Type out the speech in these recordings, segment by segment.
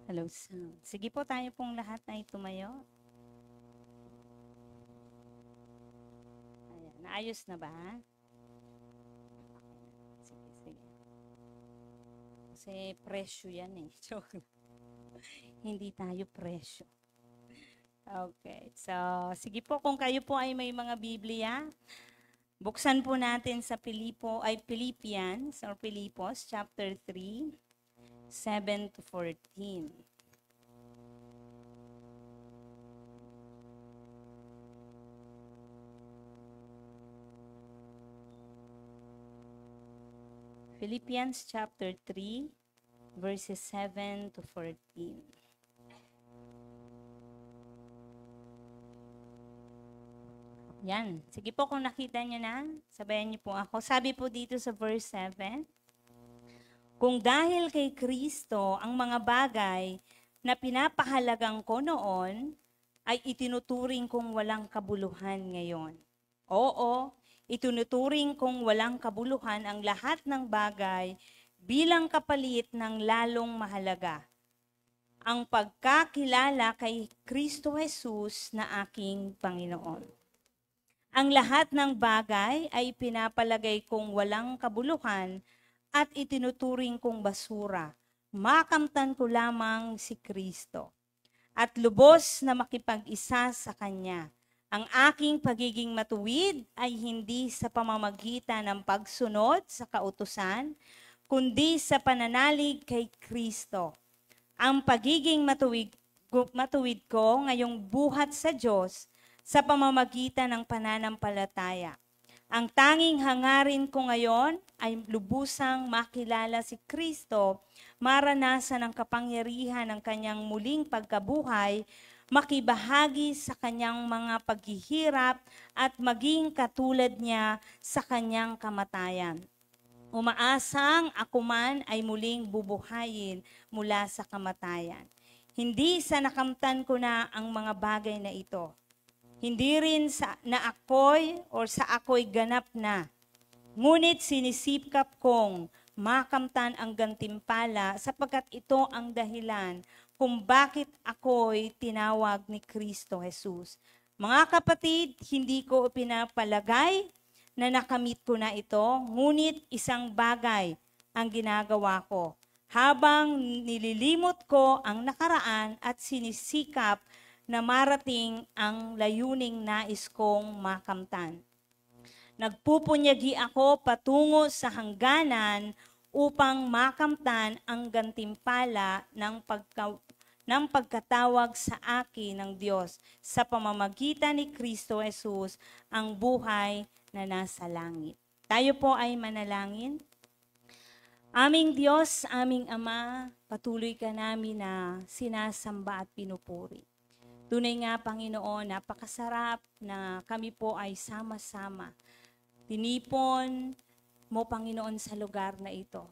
Hello, sound. Sige po, tayo pong lahat ay tumayo. Ayan, naayos na ba? Sige, sige. Kasi presyo yan eh. Joke. Hindi tayo presyo. Okay, so sige po, kung kayo po ay may mga Biblia, buksan po natin sa Philippians or Pilipos chapter 3, 7 to 14. Philippians chapter 3, verses 7 to 14. Yan. Sige po, kung nakita nyo na, sabayan niyo po ako. Sabi po dito sa verse 7, kung dahil kay Kristo ang mga bagay na pinapahalagang ko noon ay itinuturing kong walang kabuluhan ngayon. Oo, itinuturing kong walang kabuluhan ang lahat ng bagay bilang kapalit ng lalong mahalaga. Ang pagkakilala kay Kristo Jesus na aking Panginoon. Ang lahat ng bagay ay pinapalagay kong walang kabuluhan at itinuturing kong basura. Makamtan ko lamang si Kristo at lubos na makipag-isa sa Kanya. Ang aking pagiging matuwid ay hindi sa pamamagitan ng pagsunod sa kautusan, kundi sa pananalig kay Kristo. Ang pagiging matuwid ko ngayong buhat sa Diyos sa pamamagitan ng pananampalataya. Ang tanging hangarin ko ngayon ay lubusang makilala si Kristo, maranasan ang kapangyarihan ng kanyang muling pagkabuhay, makibahagi sa kanyang mga paghihirap at maging katulad niya sa kanyang kamatayan. Umaasang ako man ay muling bubuhayin mula sa kamatayan. Hindi sa nakamtan ko na ang mga bagay na ito. Hindi rin sa ako'y ganap na. Ngunit sinisikap kong makamtan ang gantimpala sapagkat ito ang dahilan kung bakit ako'y tinawag ni Kristo Jesus. Mga kapatid, hindi ko pinapalagay na nakamit ko na ito, ngunit isang bagay ang ginagawa ko. Habang nililimot ko ang nakaraan at sinisikap na marating ang layuning nais kong makamtan. Nagpupunyagi ako patungo sa hangganan upang makamtan ang gantimpala ng pagkatawag sa akin ng Diyos sa pamamagitan ni Kristo Jesus, ang buhay na nasa langit. Tayo po ay manalangin. Aming Diyos, aming Ama, patuloy ka namin na sinasamba at pinupuri. Tunay nga, Panginoon, napakasarap na kami po ay sama-sama. Tinipon mo, Panginoon, sa lugar na ito.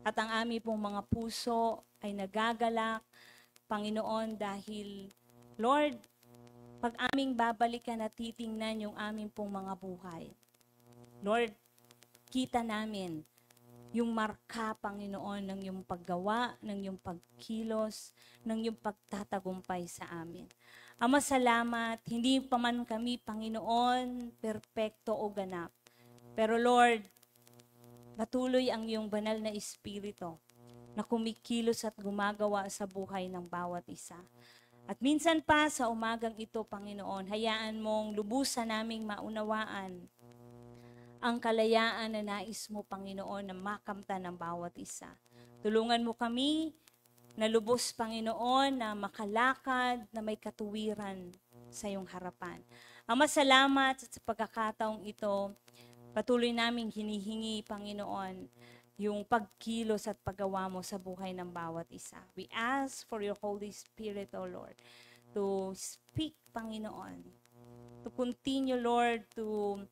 At ang aming pong mga puso ay nagagalak, Panginoon, dahil, Lord, pag aming babalikan at titingnan yung aming pong mga buhay, Lord, kita namin yung marka, Panginoon, ng yung paggawa, ng yung pagkilos, ng yung pagtatagumpay sa amin. Ama, salamat, hindi pa man kami, Panginoon, perpekto o ganap. Pero Lord, patuloy ang iyong banal na Espiritu na kumikilos at gumagawa sa buhay ng bawat isa. At minsan pa sa umagang ito, Panginoon, hayaan mong lubusan naming maunawaan ang kalayaan na nais mo, Panginoon, na makamtan ng bawat isa. Tulungan mo kami na lubos, Panginoon, na makalakad, na may katuwiran sa iyong harapan. Ama, salamat sa pagkakataong ito. Patuloy naming hinihingi, Panginoon, yung pagkilos at paggawa mo sa buhay ng bawat isa. We ask for your Holy Spirit, O Lord, to speak, Panginoon, to continue, Lord, to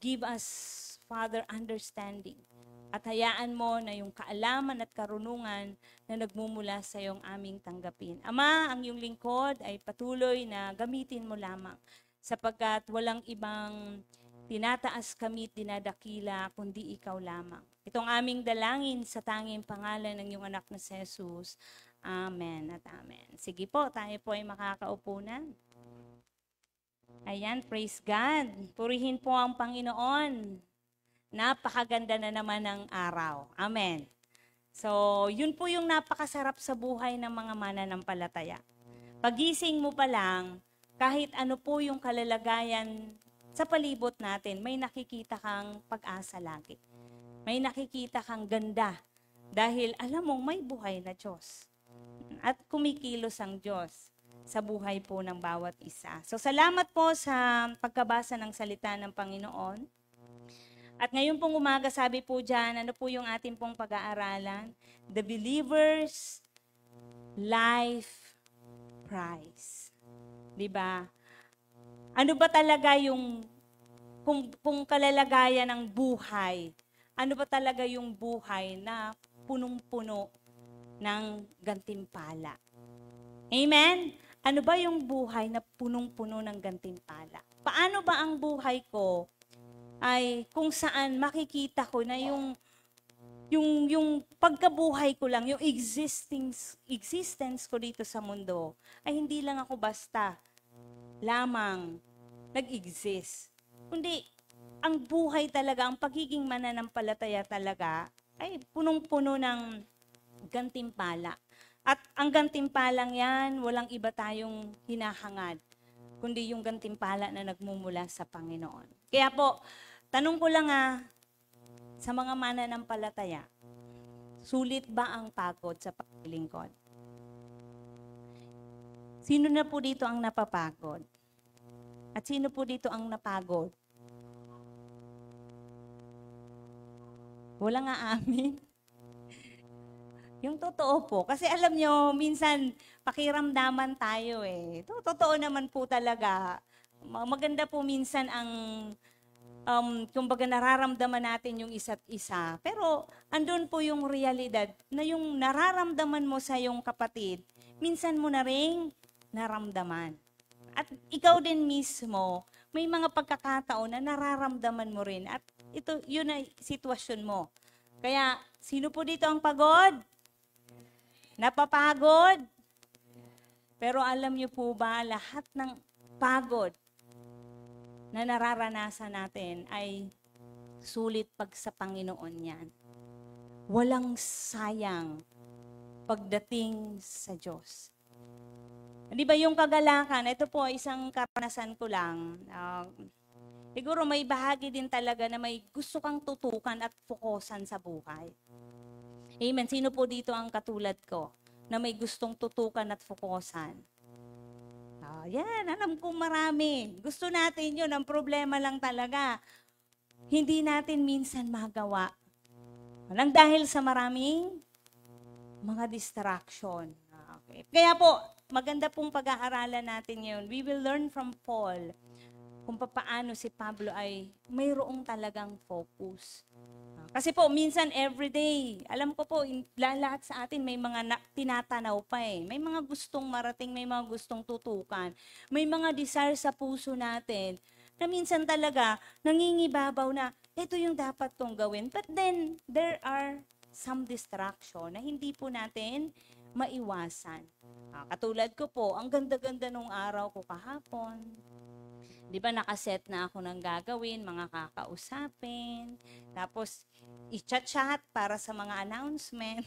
give us, Father, understanding. At hayaan mo na yung kaalaman at karunungan na nagmumula sa iyong aming tanggapin. Ama, ang iyong lingkod ay patuloy na gamitin mo lamang sapagkat walang ibang tinataas kami at dinadakila kundi ikaw lamang. Itong aming dalangin sa tanging pangalan ng iyong anak na si Jesus. Amen at amen. Sige po, tayo po ay makakaupo na. Ayan, praise God. Purihin po ang Panginoon. Napakaganda na naman ng araw. Amen. So, yun po yung napakasarap sa buhay ng mga mananampalataya. Pagising mo pa lang, kahit ano po yung kalalagayan sa palibot natin, may nakikita kang pag-asa lagi. May nakikita kang ganda dahil alam mong may buhay na Diyos. At kumikilos ang Diyos sa buhay po ng bawat isa. So, salamat po sa pagkabasa ng salita ng Panginoon. At ngayon pong umaga, sabi po dyan, ano po yung ating pong pag-aaralan? The Believer's Life Prize. Diba? Ano ba talaga yung, kung kalalagayan ng buhay, ano ba talaga yung buhay na punong-puno ng gantimpala? Amen? Ano ba yung buhay na punong-puno ng gantimpala? Paano ba ang buhay ko ay kung saan makikita ko na yung pagkabuhay ko lang, yung existence ko dito sa mundo, ay hindi lang ako basta lamang nag-exist. Kundi, ang buhay talaga, ang pagiging mananampalataya talaga, ay punong-puno ng gantimpala. At ang gantimpalang yan, walang iba tayong hinahangad, kundi yung gantimpala na nagmumula sa Panginoon. Kaya po, tanong ko lang sa mga mananampalataya, sulit ba ang pagod sa paglilingkod? Sino na po dito ang napapagod? At sino po dito ang napagod? Walang aamin. Yung totoo po. Kasi alam nyo, minsan pakiramdaman tayo eh. Totoo naman po talaga. Maganda po minsan ang, kumbaga nararamdaman natin yung isa't isa. Pero andun po yung realidad na yung nararamdaman mo sa yung kapatid, minsan mo na rin naramdaman. At ikaw din mismo, may mga pagkakataon na nararamdaman mo rin. At ito, yun ay sitwasyon mo. Kaya, sino po dito ang pagod? Napapagod? Pero alam niyo po ba, lahat ng pagod na nararanasan natin ay sulit pag sa Panginoon yan. Walang sayang pagdating sa Diyos. Di ba yung kagalakan, ito po isang karanasan ko lang. Siguro may bahagi din talaga na may gusto kang tutukan at fokusan sa buhay. Amen. Sino po dito ang katulad ko na may gustong tutukan at fokusan? Yan, alam kong marami. Gusto natin yun. Ang problema lang talaga, hindi natin minsan magawa. Nang dahil sa maraming mga distraction. Okay. Kaya po, maganda pong pag-aaralan natin ngayon. We will learn from Paul kung paano si Pablo ay mayroong talagang focus. Kasi po, minsan everyday, alam ko po, lahat sa atin may mga tinatanaw pa eh. May mga gustong marating, may mga gustong tutukan. May mga desire sa puso natin na minsan talaga nangingibabaw na, ito yung dapat kong gawin. But then, there are some distraction na hindi po natin maiwasan. Katulad ko po, ang ganda-ganda nung araw ko kahapon. Di ba nakaset na ako ng gagawin, mga kakausapin. Tapos, i-chat-chat para sa mga announcement.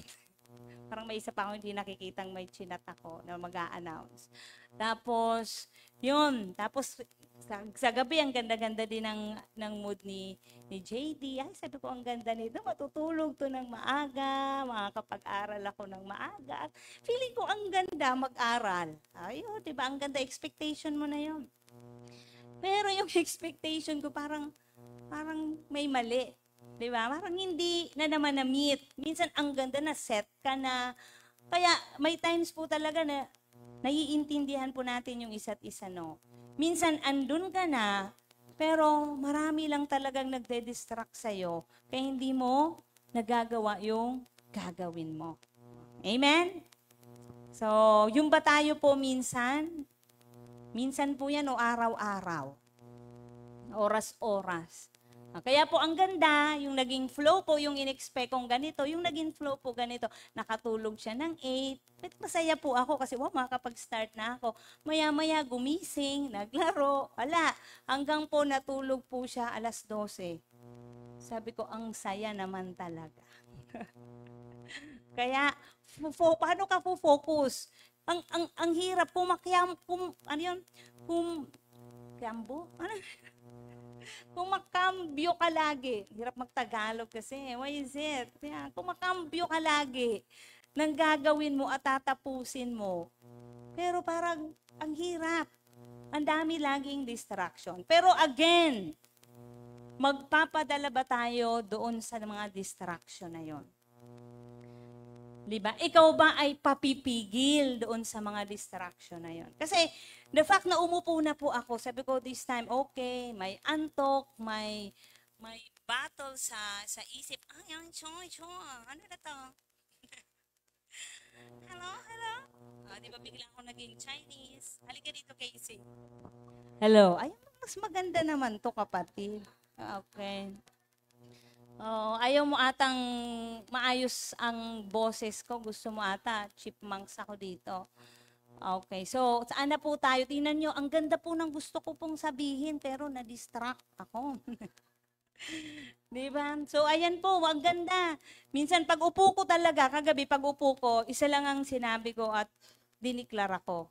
Parang may isa pa ako hindi nakikitang may chinat ako na mag-a-announce. Tapos, yun. Tapos, sa gabi, ang ganda-ganda din ng mood ni JD. Ay, sabi ko, ang ganda nito. Matutulog to ng maaga. Makakapag-aral ako ng maaga. At feeling ko, ang ganda mag-aral. Ayun, di ba? Ang ganda. Expectation mo na yun. Pero yung expectation ko parang may mali. 'Di ba? Parang hindi na naman na-meet. Minsan ang ganda na set ka na. Kaya may times po talaga na naiintindihan po natin yung isa't isa, no. Minsan andun ka na, pero marami lang talagang nagde-distract sa'yo. Kaya hindi mo nagagawa yung gagawin mo. Amen? So, yung ba tayo po minsan po yan o araw-araw. Oras-oras. Kaya po ang ganda, yung naging flow po, yung in-expect kong ganito, yung naging flow po ganito, nakatulog siya ng 8. But masaya po ako kasi wow, makakapag-start na ako. Maya-maya gumising, naglaro, wala. Hanggang po natulog po siya 12:00. Sabi ko, ang saya naman talaga. Kaya, paano ka focus? Ang hirap, ano yun? Ano? Kumakambyo ka lagi. Hirap magtagalog kasi. Why is it? Kaya, kumakambyo ka lagi ng gagawin mo at tatapusin mo. Pero parang, ang hirap. Ang dami laging distraction. Pero again, magpapadala ba tayo doon sa mga distraction na yon? Diba? Ikaw ba ay papipigil doon sa mga distraction na yon? Kasi the fact na umupo na po ako, sabi ko this time, okay, may antok, may battle sa isip. Yung ano na to? Hello? Di ba bigla ako naging Chinese? Halika dito, Casey. Hello? Ay, mas maganda naman to, kapatid. Okay. Ayaw mo atang maayos ang boses ko. Gusto mo ata, chipmunks ako dito. Okay, so saan na po tayo? Tingnan nyo, ang ganda po ng gusto ko pong sabihin, pero na-distract ako. Diba? So ayan po, ang ganda. Minsan pag upo ko talaga, kagabi pag upo ko, isa lang ang sinabi ko at diniklara ko.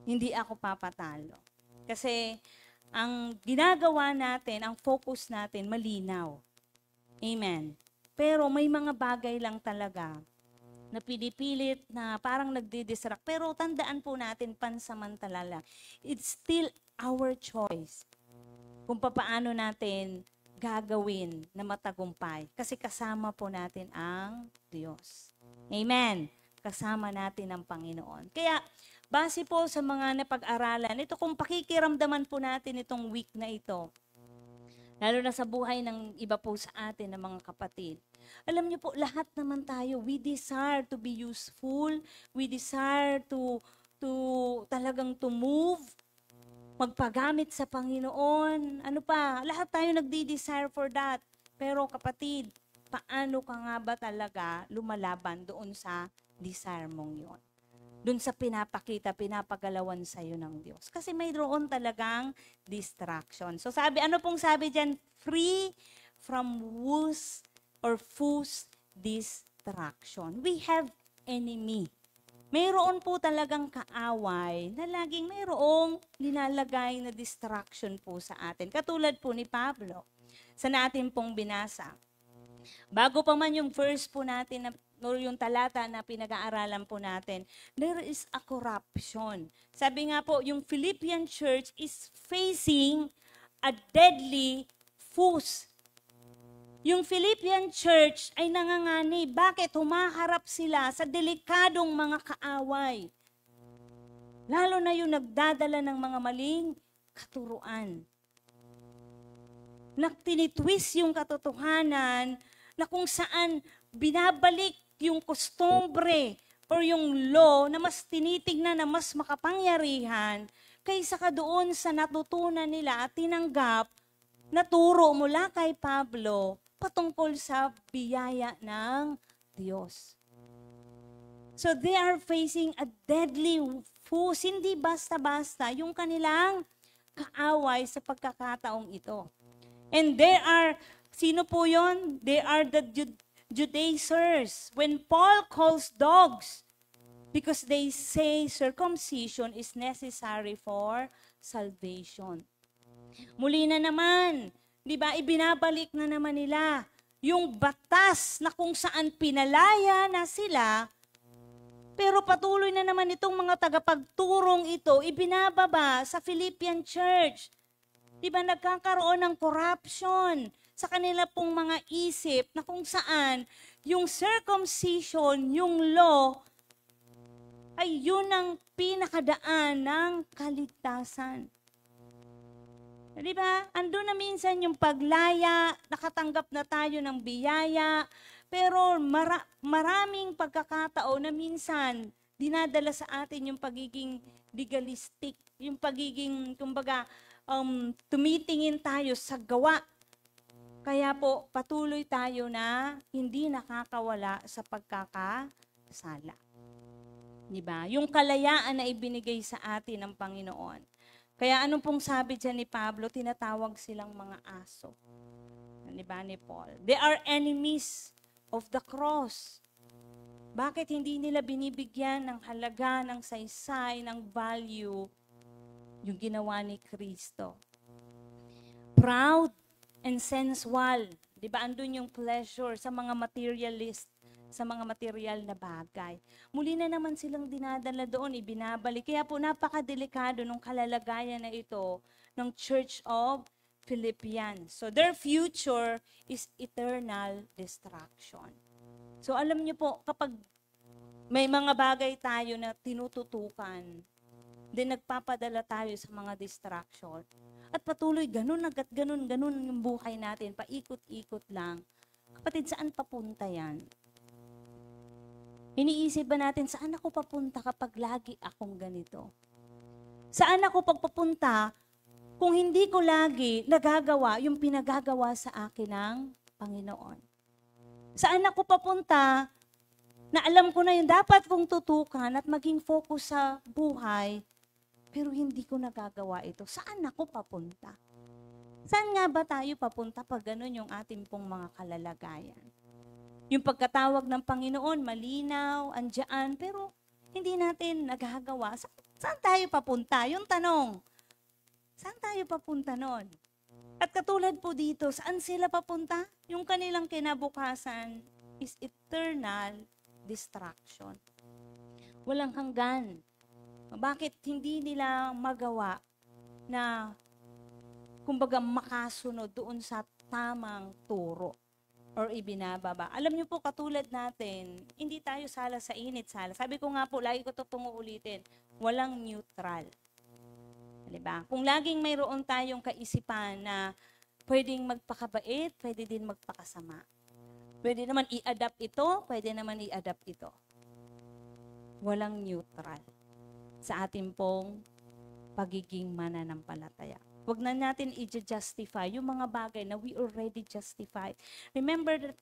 Hindi ako papatalo. Kasi ang ginagawa natin, ang focus natin, malinaw. Amen. Pero may mga bagay lang talaga na pinipilit na parang nagdi-distract. Pero tandaan po natin, pansamantala lang. It's still our choice kung paano natin gagawin na matagumpay. Kasi kasama po natin ang Diyos. Amen. Kasama natin ang Panginoon. Kaya, base po sa mga napag-aralan, ito kung pakikiramdaman po natin itong week na ito, lalo na sa buhay ng iba po sa atin, ng mga kapatid. Alam niyo po, lahat naman tayo, we desire to be useful, we desire to talagang to move, magpagamit sa Panginoon. Ano pa? Lahat tayo nagdi-desire for that. Pero kapatid, paano ka nga ba talaga lumalaban doon sa desire mong yon? Doon sa pinapagalawan sa'yo ng Diyos. Kasi mayroon talagang distraction. So ano pong sabi dyan? Free from whose distraction. We have enemy. Mayroon po talagang kaaway na laging mayroong nilalagay na distraction po sa atin. Katulad po ni Pablo sa natin pong binasa. Bago pa man yung verse po natin o yung talata na pinag-aaralan po natin, there is a corruption. Sabi nga po, yung Philippian church is facing a deadly foes. Yung Philippian church ay nangangani. Bakit? Humaharap sila sa delikadong mga kaaway. Lalo na yung nagdadala ng mga maling katuruan. Tinitwist yung katotohanan na kung saan binabalik yung kostumbre or yung law na mas tinitignan na mas makapangyarihan kaysa ka doon sa natutunan nila at tinanggap na turo mula kay Pablo patungkol sa biyaya ng Diyos. So they are facing a deadly foes. Hindi basta-basta yung kanilang kaaway sa pagkakataong ito. And sino po yun? They are the Judaizers. When Paul calls dogs, because they say circumcision is necessary for salvation. Muli na naman, di ba, ibinabalik na naman nila yung batas na kung saan pinalaya na sila, pero patuloy na naman itong mga tagapagturong ito, ibinababa sa Philippian church. Di ba, nagkakaroon ng corruption sa kanila pong mga isip na kung saan yung circumcision, yung law, ay yun ang pinakadaan ng kaligtasan. Di ba? Andun na minsan yung paglaya, nakatanggap na tayo ng biyaya, pero maraming pagkakataon na minsan dinadala sa atin yung pagiging legalistic, yung pagiging, kumbaga, tumitingin tayo sa gawa Kaya po, patuloy tayo na hindi nakakawala sa pagkakasala. Diba? Yung kalayaan na ibinigay sa atin ng Panginoon. Kaya anong pong sabi dyan ni Pablo, tinatawag silang mga aso. Diba ni Paul? They are enemies of the cross. Bakit hindi nila binibigyan ng halaga, ng saysay, ng value yung ginawa ni Kristo? Proud and sensual. Diba andun yung pleasure sa mga materialist, sa mga material na bagay. Muli na naman silang dinadala doon, ibinabalik. Kaya po napakadelikado nung kalalagayan na ito ng Church of Philippians. So their future is eternal destruction. So alam niyo po, kapag may mga bagay tayo na tinututukan, then nagpapadala tayo sa mga distraction, at patuloy ganun yung buhay natin, paikot-ikot lang. Kapatid, saan papunta yan? Iniisip ba natin, saan ako papunta kapag lagi akong ganito? Saan ako pagpapunta kung hindi ko lagi nagagawa yung pinagagawa sa akin ng Panginoon? Saan ako papunta na alam ko na yung dapat kong tutukan at maging focus sa buhay, pero hindi ko nagagawa ito? Saan ako papunta? Saan nga ba tayo papunta pag ganun yung ating pong mga kalalagayan? Yung pagkatawag ng Panginoon, malinaw, andyan, pero hindi natin nagagawa. Saan tayo papunta? Yung tanong, saan tayo papunta nun? At katulad po dito, saan sila papunta? Yung kanilang kinabukasan is eternal destruction. Walang hanggan. Bakit hindi nila magawa na, kumbaga, makasunod doon sa tamang turo or ibinababa? Alam niyo po, katulad natin, hindi tayo sala sa init, sala. Sabi ko nga po, lagi ko ito pong uulitin, walang neutral. Diba? Kung laging mayroon tayong kaisipan na pwedeng magpakabait, pwede din magpakasama. Pwede naman i-adapt ito, pwede naman i-adapt ito. Walang neutral sa ating pong pagiging mananampalataya. Huwag na natin i-justify yung mga bagay na we already justified. Remember that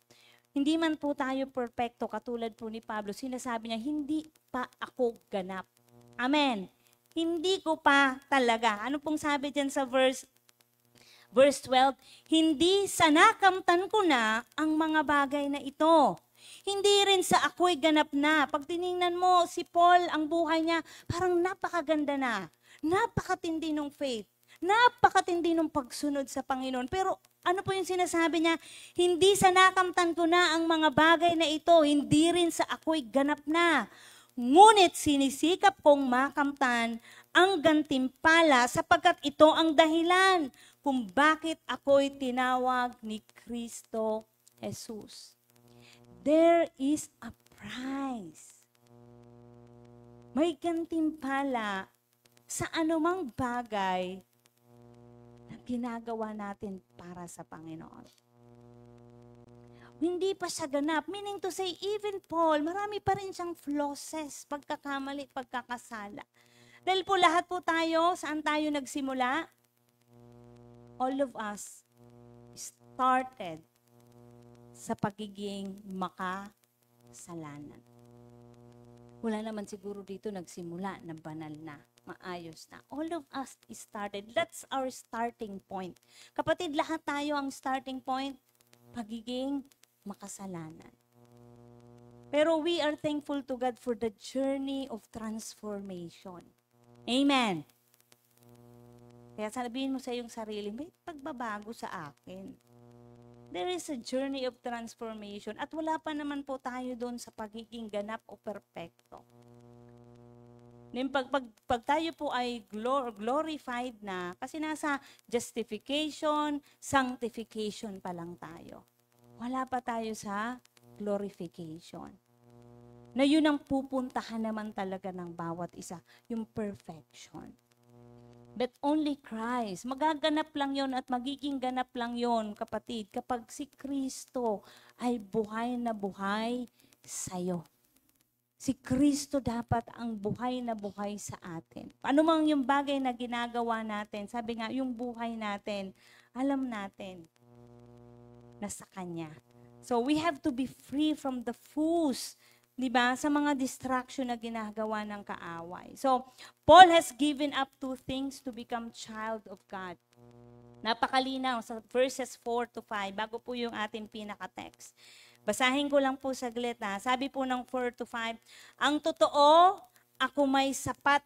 hindi man po tayo perfecto, katulad po ni Pablo, sinasabi niya, hindi pa ako ganap. Amen. Hindi ko pa talaga. Ano pong sabi dyan sa verse 12? Hindi sa nakamtan ko na ang mga bagay na ito. Hindi rin sa ako'y ganap na. Pag tiningnan mo si Paul, ang buhay niya, parang napakaganda na. Napakatindi ng faith. Napakatindi ng pagsunod sa Panginoon. Pero ano po yung sinasabi niya? Hindi sa nakamtan ko na ang mga bagay na ito. Hindi rin sa ako'y ganap na. Ngunit sinisikap kong makamtan ang gantimpala sapagkat ito ang dahilan kung bakit ako'y tinawag ni Kristo Jesus. There is a price. May gantimpala sa anumang bagay na ginagawa natin para sa Panginoon. Hindi pa siya ganap. Meaning to say, even Paul, marami pa rin siyang flosses, pagkakamali, pagkakasala. Dahil po lahat po tayo, saan tayo nagsimula? All of us started sa pagiging makasalanan. Wala naman siguro dito nagsimula na banal na, maayos na. All of us started. That's our starting point. Kapatid, lahat tayo ang starting point, pagiging makasalanan. Pero we are thankful to God for the journey of transformation. Amen. Kaya sabihin mo sa iyong sarili, may pagbabago sa akin. There is a journey of transformation at wala pa naman po tayo doon sa pagiging ganap o perpekto. Pag tayo po ay glorified na, kasi nasa justification, sanctification pa lang tayo. Wala pa tayo sa glorification. Na yun ang pupuntahan naman talaga ng bawat isa, yung perfection. But only Christ. Magaganap lang yon at magiging ganap lang yon, kapatid, kapag si Kristo ay buhay na buhay sa'yo. Si Kristo dapat ang buhay na buhay sa atin. Ano mang yung bagay na ginagawa natin, sabi nga, yung buhay natin, alam natin na sa Kanya. So we have to be free from the fools, di ba, sa mga distraction na ginagawa ng kaaway. So, Paul has given up two things to become child of God. Napakalinaw sa verses 4 to 5, bago po yung ating pinaka-text. Basahin ko lang po saglit ha. Sabi po ng 4 to 5, ang totoo, ako may sapat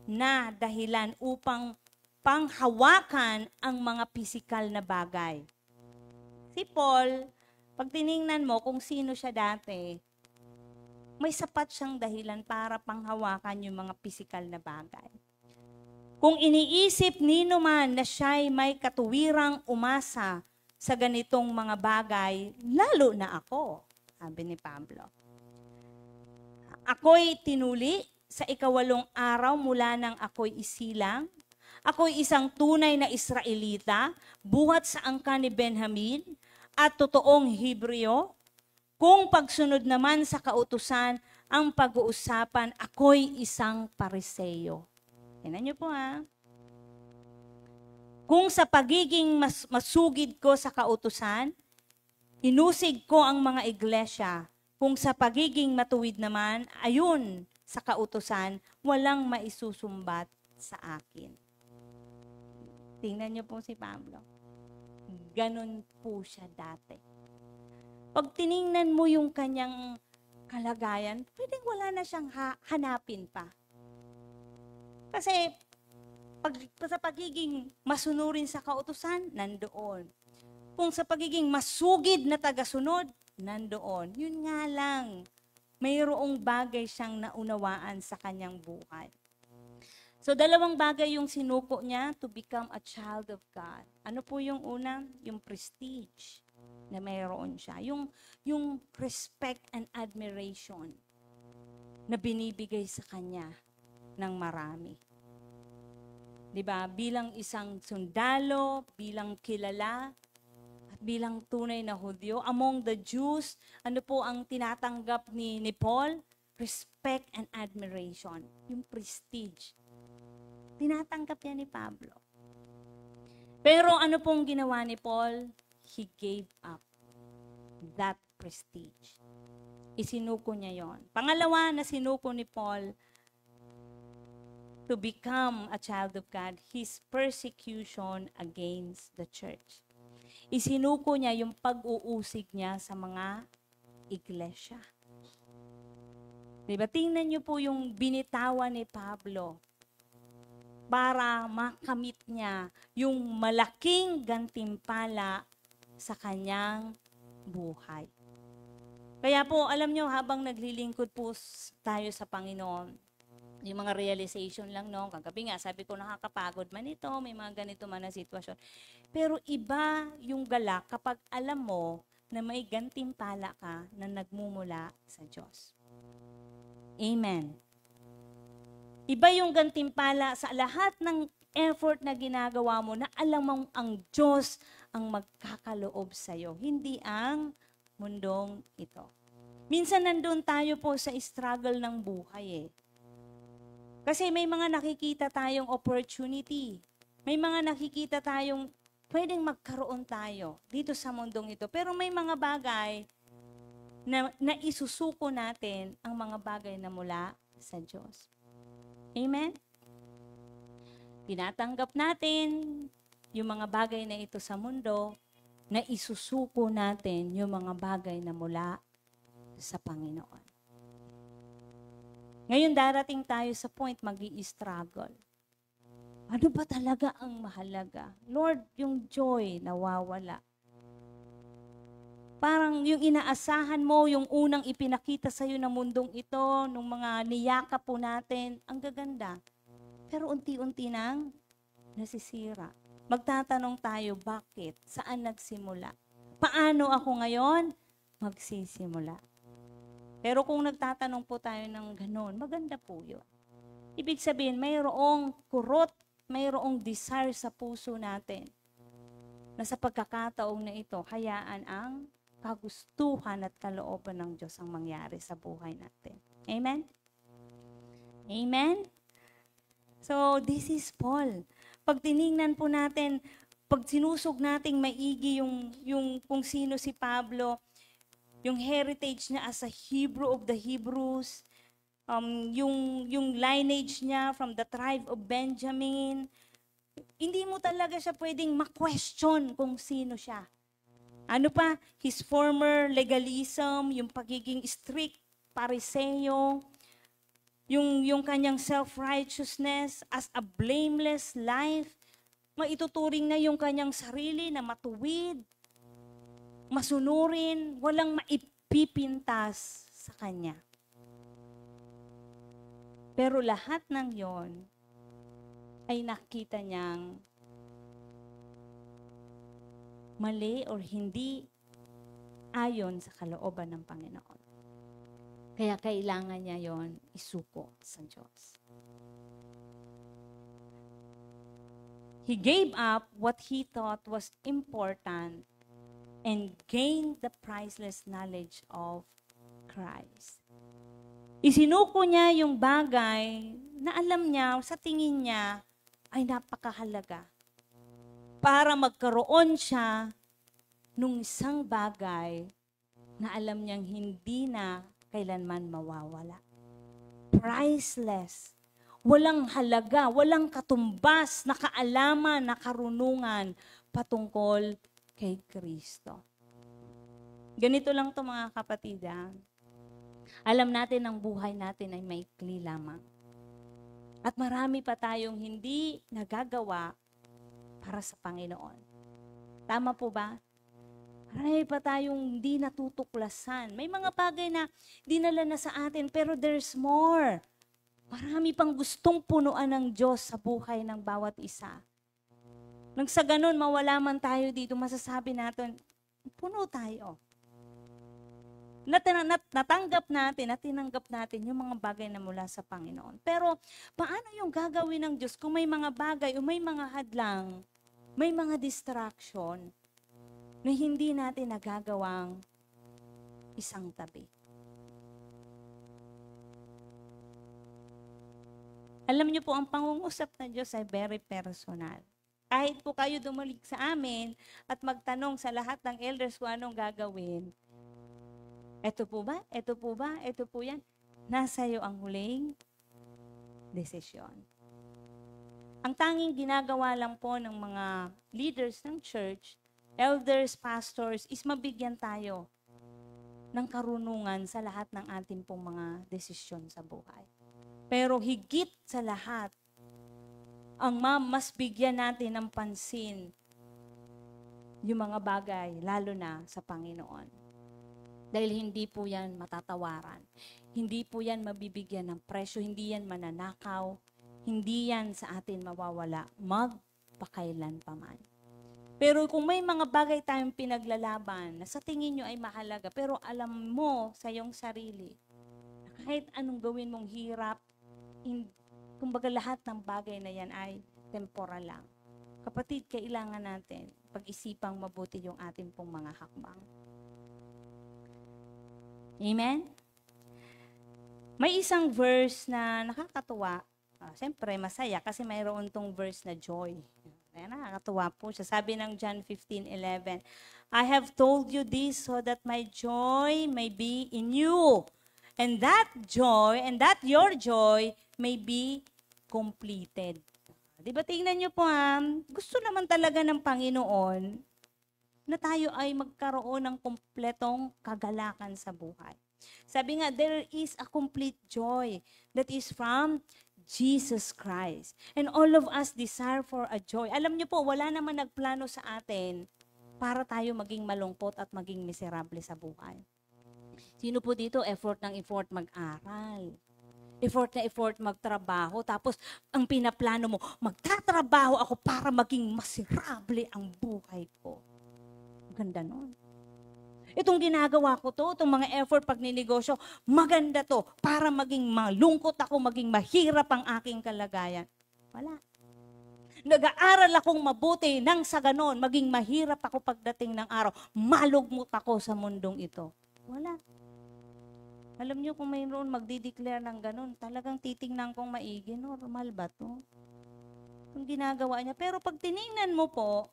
na dahilan upang panghawakan ang mga pisikal na bagay. Si Paul, pag tiningnan mo kung sino siya dati, may sapat siyang dahilan para panghawakan yung mga pisikal na bagay. Kung iniisip nino man na siya'y may katuwirang umasa sa ganitong mga bagay, lalo na ako, sabi ni Pablo. Ako'y tinuli sa 8 araw mula nang ako'y isilang. Ako'y isang tunay na Israelita, buhat sa angkan ni Benjamin, at totoong Hebreo. Kung pagsunod naman sa kautusan ang pag-uusapan, ako'y isang Pariseo. Tingnan niyo po ha. Kung sa pagiging masugid ko sa kautusan, hinusig ko ang mga iglesia. Kung sa pagiging matuwid naman, ayun sa kautusan, walang maisusumbat sa akin. Tingnan niyo po si Pablo. Ganon po siya dati. Pag tiningnan mo yung kanyang kalagayan, pwedeng wala na siyang hanapin pa. Kasi sa pagiging masunurin sa kautusan, nandoon. Kung sa pagiging masugid na tagasunod, nandoon. Yun nga lang, mayroong bagay siyang naunawaan sa kanyang buhay. So, 2 bagay yung sinuko niya to become a child of God. Ano po yung una? Yung prestige na mayroon siya. Yung respect and admiration na binibigay sa kanya ng marami. 'Di ba? Bilang isang sundalo, bilang kilala, at bilang tunay na Hudyo, among the Jews, ano po ang tinatanggap ni Paul? Respect and admiration. Yung prestige. Tinatanggap niya ni Pablo. Pero ano pong ginawa ni Paul? He gave up that prestige. Isinuko niya yon. Pangalawa na sinuko ni Paul to become a child of God, his persecution against the church. Isinuko niya yung pag-uusig niya sa mga iglesia. Diba? Tingnan niyo po yung binitawan ni Pablo para makamit niya yung malaking gantimpala sa kanyang buhay. Kaya po, alam niyo, habang naglilingkod po tayo sa Panginoon, yung mga realization lang, no? Kagabi nga, sabi ko, nakakapagod man ito, may mga ganito man na sitwasyon. Pero iba yung galak kapag alam mo na may gantimpala ka na nagmumula sa Diyos. Amen. Iba yung gantimpala sa lahat ng effort na ginagawa mo na alam mong ang Diyos ang magkakaloob sa'yo, hindi ang mundong ito. Minsan nandun tayo po sa struggle ng buhay eh. Kasi may mga nakikita tayong opportunity. May mga nakikita tayong pwedeng magkaroon tayo dito sa mundong ito. Pero may mga bagay na isusuko natin ang mga bagay na mula sa Diyos. Amen? Tinatanggap natin yung mga bagay na ito sa mundo, na isusuko natin yung mga bagay na mula sa Panginoon. Ngayon darating tayo sa point magi-struggle. Ano ba talaga ang mahalaga? Lord, yung joy nawawala. Parang yung inaasahan mo, yung unang ipinakita sa'yo ng mundong ito, nung mga niyakap po natin, ang gaganda. Pero unti-unti nang nasisira. Magtatanong tayo, bakit? Saan nagsimula? Paano ako ngayon magsisimula? Pero kung nagtatanong po tayo ng ganun, maganda po yun. Ibig sabihin, mayroong kurot, mayroong desire sa puso natin na sa pagkakataong na ito, hayaan ang kagustuhan at kalooban ng Diyos ang mangyari sa buhay natin. Amen? Amen? So, this is Paul. Pag tiningnan po natin, pag sinusog nating maigi yung kung sino si Pablo, yung heritage niya as a Hebrew of the Hebrews, yung lineage niya from the tribe of Benjamin, hindi mo talaga siya pwedeng ma-question kung sino siya. Ano pa? His former legalism, yung pagiging strict Pariseo, yung kanyang self-righteousness as a blameless life, maituturing na yung kanyang sarili na matuwid, masunurin, walang maipipintas sa kanya. Pero lahat ng yon ay nakita niyang mali or hindi ayon sa kalooban ng Panginoon. Kaya kailangan niya yon isuko sa Diyos. He gave up what he thought was important and gained the priceless knowledge of Christ. Isinuko niya yung bagay na alam niya, sa tingin niya, ay napakahalaga. Para magkaroon siya nung isang bagay na alam niyang hindi na kailanman mawawala. Priceless. Walang halaga, walang katumbas na kaalaman, na karunungan patungkol kay Kristo. Ganito lang to mga kapatid. Alam natin ang buhay natin ay maikli lamang. At marami pa tayong hindi nagagawa para sa Panginoon. Tama po ba? Marami pa tayong hindi natutuklasan. May mga bagay na dinala na sa atin, pero there's more. Marami pang gustong punuan ng Diyos sa buhay ng bawat isa. Nang sa ganun, mawala man tayo dito, masasabi natin, puno tayo. Natanggap natin at tinanggap natin yung mga bagay na mula sa Panginoon. Pero paano yung gagawin ng Diyos kung may mga bagay o may mga hadlang, may mga distraction na hindi natin nagagawang isang tabi? Alam niyo po, ang pangungusap ng Diyos ay very personal. Kahit po kayo dumalik sa amin at magtanong sa lahat ng elders kung anong gagawin, eto po ba? Eto po ba? Eto po yan. Nasa iyo ang huling desisyon. Ang tanging ginagawa lang po ng mga leaders ng church, elders, pastors, is mabigyan tayo ng karunungan sa lahat ng ating pong mga desisyon sa buhay. Pero higit sa lahat, ang mas bigyan natin ng pansin yung mga bagay, lalo na sa Panginoon. Dahil hindi po yan matatawaran. Hindi po yan mabibigyan ng presyo, hindi yan mananakaw, hindi yan sa atin mawawala, magpakailan pa man. Pero kung may mga bagay tayong pinaglalaban na sa tingin nyo ay mahalaga, pero alam mo sa iyong sarili, kahit anong gawin mong hirap, kumbaga lahat ng bagay na yan ay temporal lang. Kapatid, kailangan natin pag-isipang mabuti yung ating pong mga hakbang. Amen? May isang verse na nakakatuwa. Siyempre, masaya kasi mayroon tong verse na joy. Ayan, nakakatuwa po siya. Sabi ng John 15:11, I have told you this so that my joy may be in you. And that joy, and that your joy may be completed. Di ba, tingnan nyo po gusto naman talaga ng Panginoon na tayo ay magkaroon ng kumpletong kagalakan sa buhay. Sabi nga, there is a complete joy that is from Jesus Christ. And all of us desire for a joy. Alam nyo po, wala naman nagplano sa atin para tayo maging malungkot at maging miserable sa buhay. Sino po dito effort mag-aral? Effort na effort magtrabaho. Tapos, ang pinaplano mo, magtatrabaho ako para maging miserable ang buhay ko. Ganda nun. Itong ginagawa ko to, itong mga effort pag ninegosyo, maganda to para maging malungkot ako, maging mahirap ang aking kalagayan. Wala. Nag-aaral akong mabuti nang sa ganon, maging mahirap ako pagdating ng araw, malugmot ako sa mundong ito. Wala. Alam niyo kung mayroon magdi-declare ng ganon, talagang titingnan kong maigi, normal ba to? Yung ginagawa niya. Pero pag tiningnan mo po,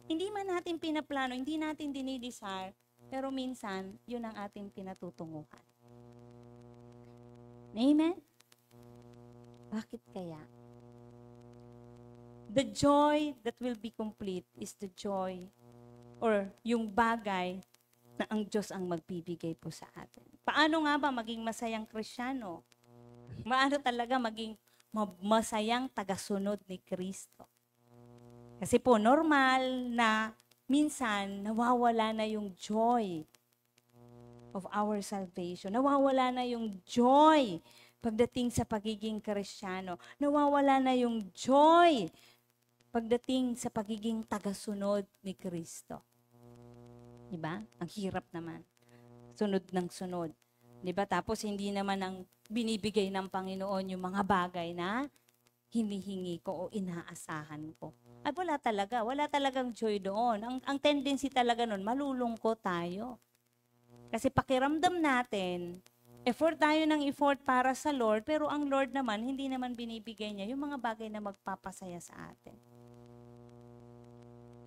Hindi man natin pinaplano, hindi natin dinidesire, pero minsan, yun ang ating pinatutunguhan. Amen? Bakit kaya? The joy that will be complete is the joy or yung bagay na ang Diyos ang magbibigay po sa atin. Paano nga ba maging masayang Kristiyano? Paano talaga maging masayang tagasunod ni Kristo? Kasi po, normal na minsan nawawala na yung joy of our salvation. Nawawala na yung joy pagdating sa pagiging Kristiyano. Nawawala na yung joy pagdating sa pagiging tagasunod ni Kristo. Diba? Ang hirap naman. Sunod ng sunod. Diba? Tapos hindi naman ang binibigay ng Panginoon yung mga bagay na hinihingi ko o inaasahan ko. Ay wala talaga. Wala talagang joy doon. Ang tendency talaga nun, malulungkot tayo. Kasi pakiramdam natin, effort tayo ng effort para sa Lord, pero ang Lord naman, hindi naman binibigay niya yung mga bagay na magpapasaya sa atin.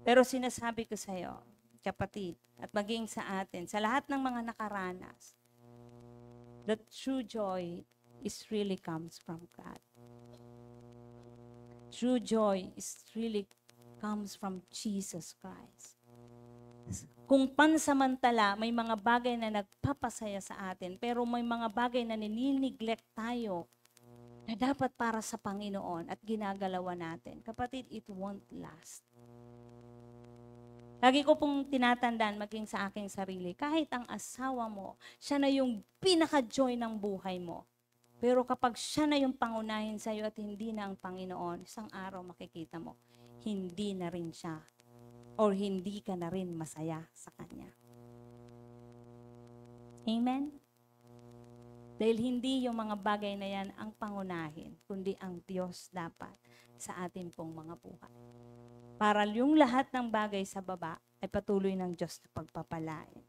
Pero sinasabi ko sa iyo, kapatid, at maging sa atin, sa lahat ng mga nakaranas, the true joy is really comes from God. True joy is really comes from Jesus Christ. Kung pansamantala, may mga bagay na nagpapasaya sa atin, pero may mga bagay na ninineglect tayo na dapat para sa Panginoon at ginagalawan natin, kapatid, it won't last. Lagi ko pong tinatandaan maging sa aking sarili, kahit ang asawa mo, siya na yung pinaka-joy ng buhay mo. Pero kapag siya na yung pangunahin sa'yo at hindi na ang Panginoon, isang araw makikita mo, hindi na rin siya or hindi ka na rin masaya sa Kanya. Amen? Dahil hindi yung mga bagay na yan ang pangunahin, kundi ang Diyos dapat sa ating pong mga buhay. Para yung lahat ng bagay sa baba ay patuloy ng Diyos na pagpapalain.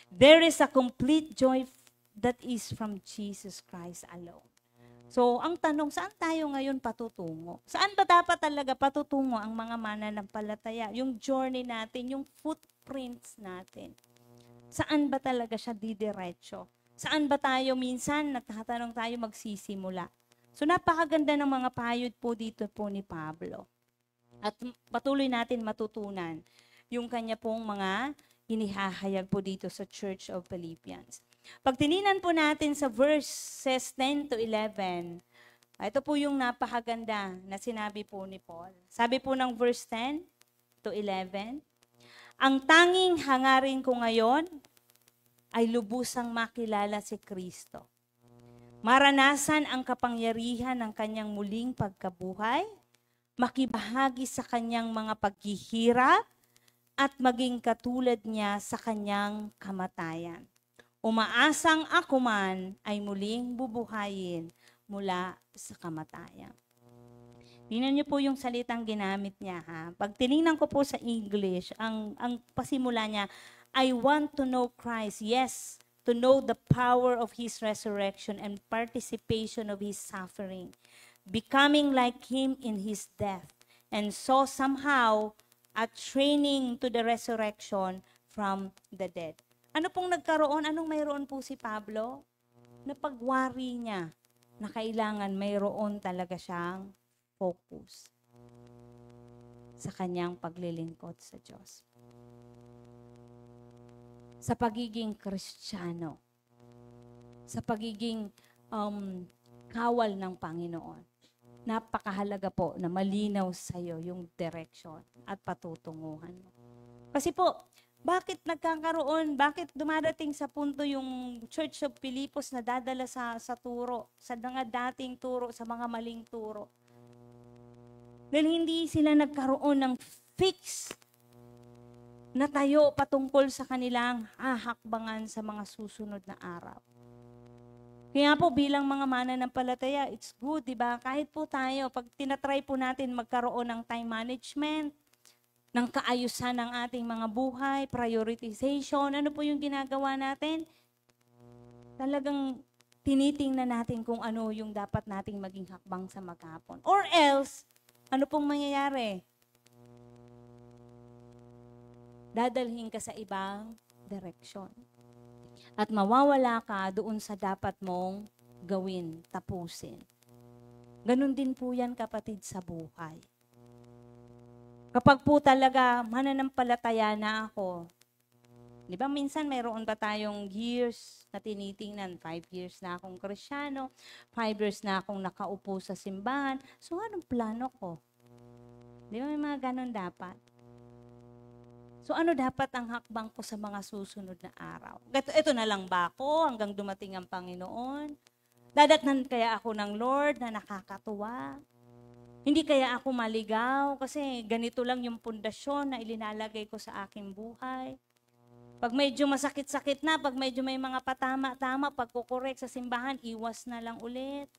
There is a complete joy that is from Jesus Christ alone. So, ang tanong, saan tayo ngayon patutungo? Saan ba dapat talaga patutungo ang mga mananampalataya? Yung journey natin, yung footprints natin. Saan ba talaga siya didiretso? Saan ba tayo minsan, nagtatanong tayo magsisimula? So, napakaganda ng mga payod po dito po ni Pablo. At patuloy natin matutunan yung kanya pong mga inihahayag po dito sa Church of Philippians. Pag tininan po natin sa verses 10 to 11, ito po yung napakaganda na sinabi po ni Paul. Sabi po ng verse 10 to 11, ang tanging hangarin ko ngayon ay lubusang makilala si Kristo. Maranasan ang kapangyarihan ng kanyang muling pagkabuhay, makibahagi sa kanyang mga paghihirap, at maging katulad niya sa kanyang kamatayan. Umaasang ako man ay muling bubuhayin mula sa kamatayan. Tingnan niyo po yung salitang ginamit niya, ha? Pag tinignan ko po sa English, ang pasimula niya, I want to know Christ, yes, to know the power of His resurrection and participation of His suffering, becoming like Him in His death, and so somehow a training to the resurrection from the dead. Ano pong nagkaroon? Anong mayroon po si Pablo? Napagwari niya na kailangan mayroon talaga siyang focus sa kanyang paglilingkod sa Diyos. Sa pagiging Kristiyano. Sa pagiging kawal ng Panginoon. Napakahalaga po na malinaw sa iyo yung direction at patutunguhan mo. Kasi po, bakit nagkakaroon, bakit dumadating sa punto yung Church of Filipos na dadala sa turo, sa mga dating turo, sa mga maling turo? Dahil hindi sila nagkaroon ng fix na tayo patungkol sa kanilang hahakbangan sa mga susunod na araw. Kaya po bilang mga mananampalataya, it's good, di ba? Kahit po tayo, pag tinatry po natin magkaroon ng time management, ng kaayusan ng ating mga buhay, prioritization, ano po yung ginagawa natin? Talagang tinitingnan natin kung ano yung dapat nating maging hakbang sa maghapon. Or else, ano pong mangyayari? dadalhin ka sa ibang direksyon. At mawawala ka doon sa dapat mong gawin, tapusin. Ganun din po yan, kapatid, sa buhay. Kapag po talaga mananampalataya na ako, di ba minsan mayroon pa tayong years na tinitingnan, 5 years na akong Kristiyano, 5 years na akong nakaupo sa simbahan, so anong plano ko? Di ba may mga ganun dapat? So ano dapat ang hakbang ko sa mga susunod na araw? Ito na lang ba ako hanggang dumating ang Panginoon? Dadatnan kaya ako ng Lord na nakakatuwa? Hindi kaya ako maligaw kasi ganito lang yung pundasyon na ilinalagay ko sa aking buhay? Pag medyo masakit-sakit na, pag medyo may mga patama-tama, pagkukorek sa simbahan, iwas na lang ulit.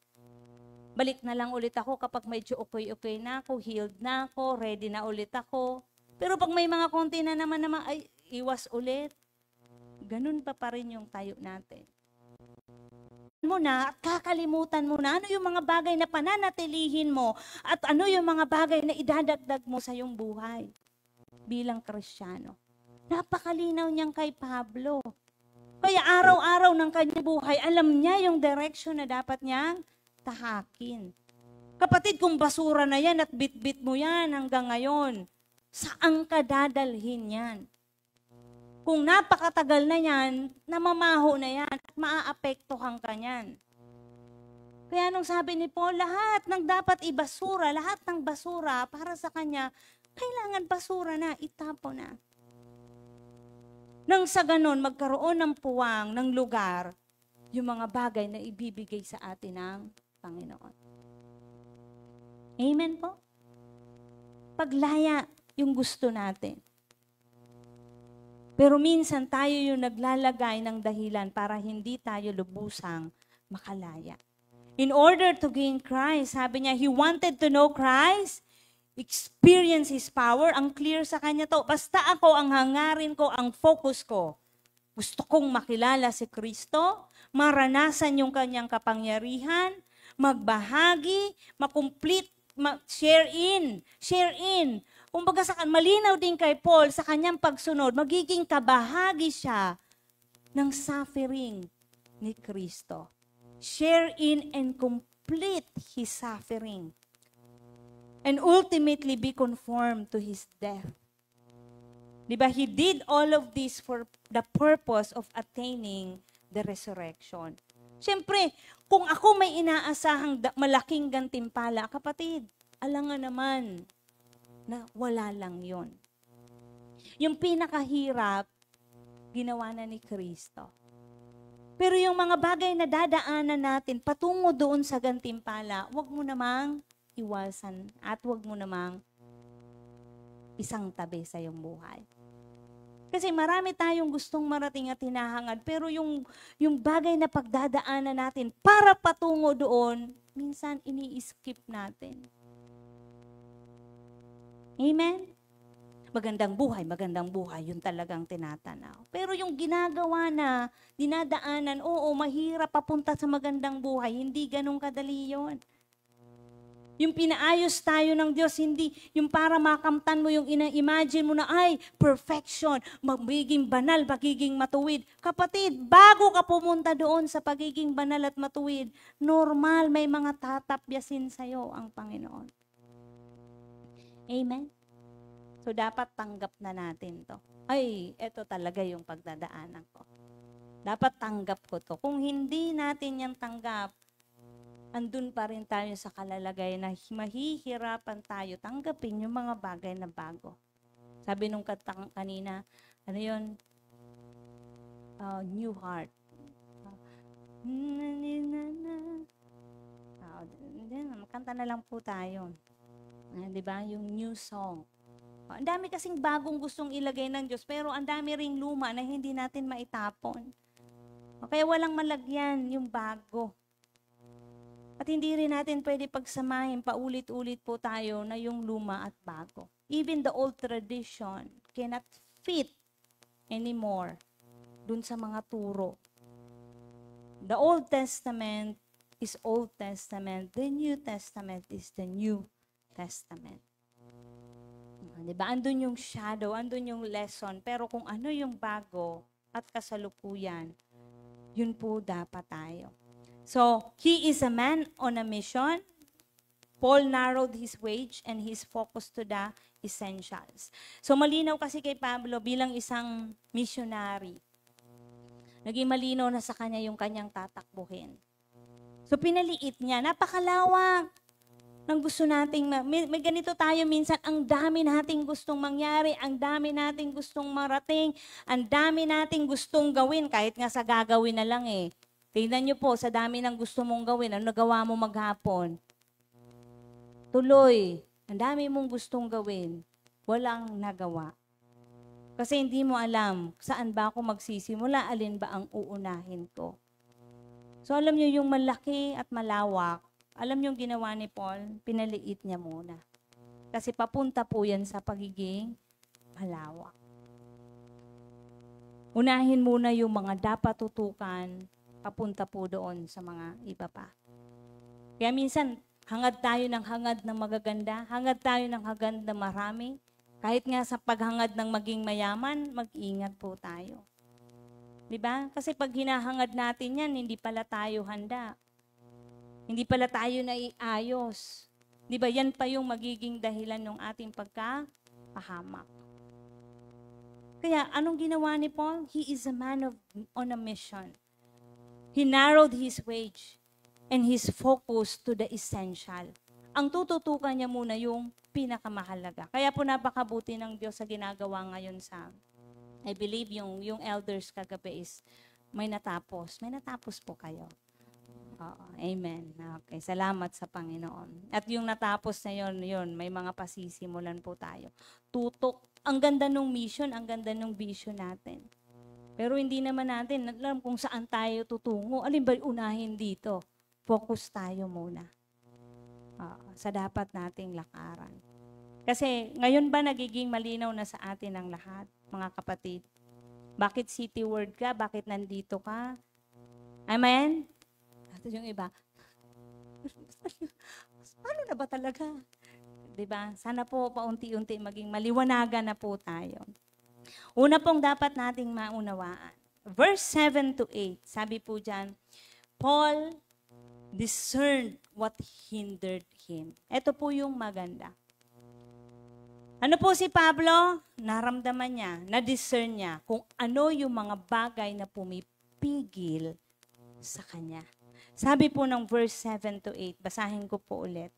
Balik na lang ulit ako kapag medyo okay na ako, healed na ako, ready na ulit ako. Pero pag may mga konti na naman, ay, iwas ulit. Ganun pa rin yung tayo natin. Mo na at kakalimutan mo na ano yung mga bagay na pananatilihin mo at ano yung mga bagay na idadagdag mo sa iyong buhay bilang Kristiyano. Napakalinaw niyang kay Pablo. Kaya araw-araw ng kanyang buhay, alam niya yung direction na dapat niyang tahakin. Kapatid, kung basura na yan at bit-bit mo yan hanggang ngayon, saan ka dadalhin yan? Kung napakatagal na yan, namamaho na yan at maaapektuhan ka yan. Kaya nung sabi ni Paul, lahat ng dapat ibasura, lahat ng basura para sa kanya, kailangan basura na, itapo na. Nang sa ganon, magkaroon ng puwang, ng lugar, yung mga bagay na ibibigay sa atin ng Panginoon. Amen po? Paglaya yung gusto natin. Pero minsan tayo yung naglalagay ng dahilan para hindi tayo lubusang makalaya. In order to gain Christ, sabi niya, he wanted to know Christ, experience His power. Ang clear sa kanya to. Basta ako, ang hangarin ko, ang focus ko. Gusto kong makilala si Kristo, maranasan yung kanyang kapangyarihan, magbahagi, makomplete, share in. Kumbaga malinaw din kay Paul sa kanyang pagsunod, magiging kabahagi siya ng suffering ni Kristo. Share in and complete His suffering. And ultimately be conformed to His death. Diba? He did all of this for the purpose of attaining the resurrection. Siyempre, kung ako may inaasahang malaking gantimpala, kapatid, alangan naman na wala lang yon. Yung pinakahirap, ginawa na ni Kristo. Pero yung mga bagay na dadaanan natin patungo doon sa gantimpala, wag mo namang iwasan at wag mo namang isang tabi sa iyong buhay. Kasi marami tayong gustong marating at hinahangad, pero yung bagay na pagdadaanan natin para patungo doon, minsan ini-skip natin. Amen? Magandang buhay, yun talagang tinatanaw. Pero yung ginagawa na, dinadaanan, oo, mahirap papunta sa magandang buhay, hindi ganun kadali yun. Yung pinaayos tayo ng Diyos, hindi yung para makamtan mo yung ina-imagine mo na, ay, perfection, magiging banal, magiging matuwid. Kapatid, bago ka pumunta doon sa pagiging banal at matuwid, normal, may mga tatapyasin sa'yo ang Panginoon. Amen? So, dapat tanggap na natin to. Ay, ito talaga yung pagdadaanan ko. Dapat tanggap ko to. Kung hindi natin yan tanggap, andun pa rin tayo sa kalalagay na mahihirapan tayo tanggapin yung mga bagay na bago. Sabi nung kanina, ano yun? New heart. Kanta na lang po tayo. Diba? Yung new song. Ang dami kasing bagong gustong ilagay ng Diyos, pero ang dami ring luma na hindi natin maitapon. Kaya walang malagyan yung bago. At hindi rin natin pwede pagsamahin, paulit-ulit po tayo na yung luma at bago. Even the old tradition cannot fit anymore dun sa mga turo. The Old Testament is Old Testament. The New Testament is the New Testament. Diba? Andun yung shadow, andun yung lesson. Pero kung ano yung bago at kasalukuyan, yun po dapat tayo. So, he is a man on a mission. Paul narrowed his wage and his focus to the essentials. So, malinaw kasi kay Pablo bilang isang missionary. Naging malinaw na sa kanya yung kanyang tatakbuhin. So, pinaliit niya. Napakalawak ng gusto nating, may ganito tayo minsan, ang dami nating gustong mangyari, ang dami nating gustong marating, ang dami nating gustong gawin, kahit nga sa gagawin na lang eh. Tingnan niyo po, sa dami ng gusto mong gawin, ano nagawa mo maghapon? Tuloy, ang dami mong gustong gawin, walang nagawa. Kasi hindi mo alam, saan ba ako magsisimula, alin ba ang uunahin ko. So alam niyo yung malaki at malawak, alam niyo yung ginawa ni Paul, pinaliit niya muna. Kasi papunta po yan sa pagiging malawak. Unahin muna yung mga dapat tutukan, papunta po doon sa mga iba pa. Kaya minsan, hangad tayo ng hangad ng magaganda, hangad tayo ng hangad na marami. Kahit nga sa paghangad ng maging mayaman, mag-ingat po tayo. Diba? Kasi pag hinahangad natin yan, hindi pala tayo handa. Hindi pala tayo naiayos. Diba? Yan pa yung magiging dahilan ng ating pagkapahamak. Kaya anong ginawa ni Paul? He is a man on a mission. He narrowed his wage and his focus to the essential. Ang tututukan niya muna yung pinakamahalaga. Kaya po napakabuti ng Diyos sa ginagawa ngayon sa, I believe yung elders kagabi is may natapos. May natapos po kayo. Oo, amen. Okay, salamat sa Panginoon. At yung natapos na yun, may mga pasisimulan po tayo. Tutok. Ang ganda ng mission, ang ganda ng vision natin. Pero hindi naman natin alam kung saan tayo tutungo. Alin ba unahin dito? Focus tayo muna sa dapat nating lakaran. Kasi ngayon ba nagiging malinaw na sa atin ang lahat, mga kapatid? Bakit city word ka? Bakit nandito ka? Amen? At yung iba, paano na ba talaga? Diba? Sana po paunti-unti maging maliwanagan na po tayo. Una pong dapat nating maunawaan. Verse 7 to 8, sabi po dyan, Paul discerned what hindered him. Ito po yung maganda. Ano po si Pablo? Naramdaman niya, na-discern niya kung ano yung mga bagay na pumipigil sa kanya. Sabi po ng verse 7 to 8, basahin ko po ulit.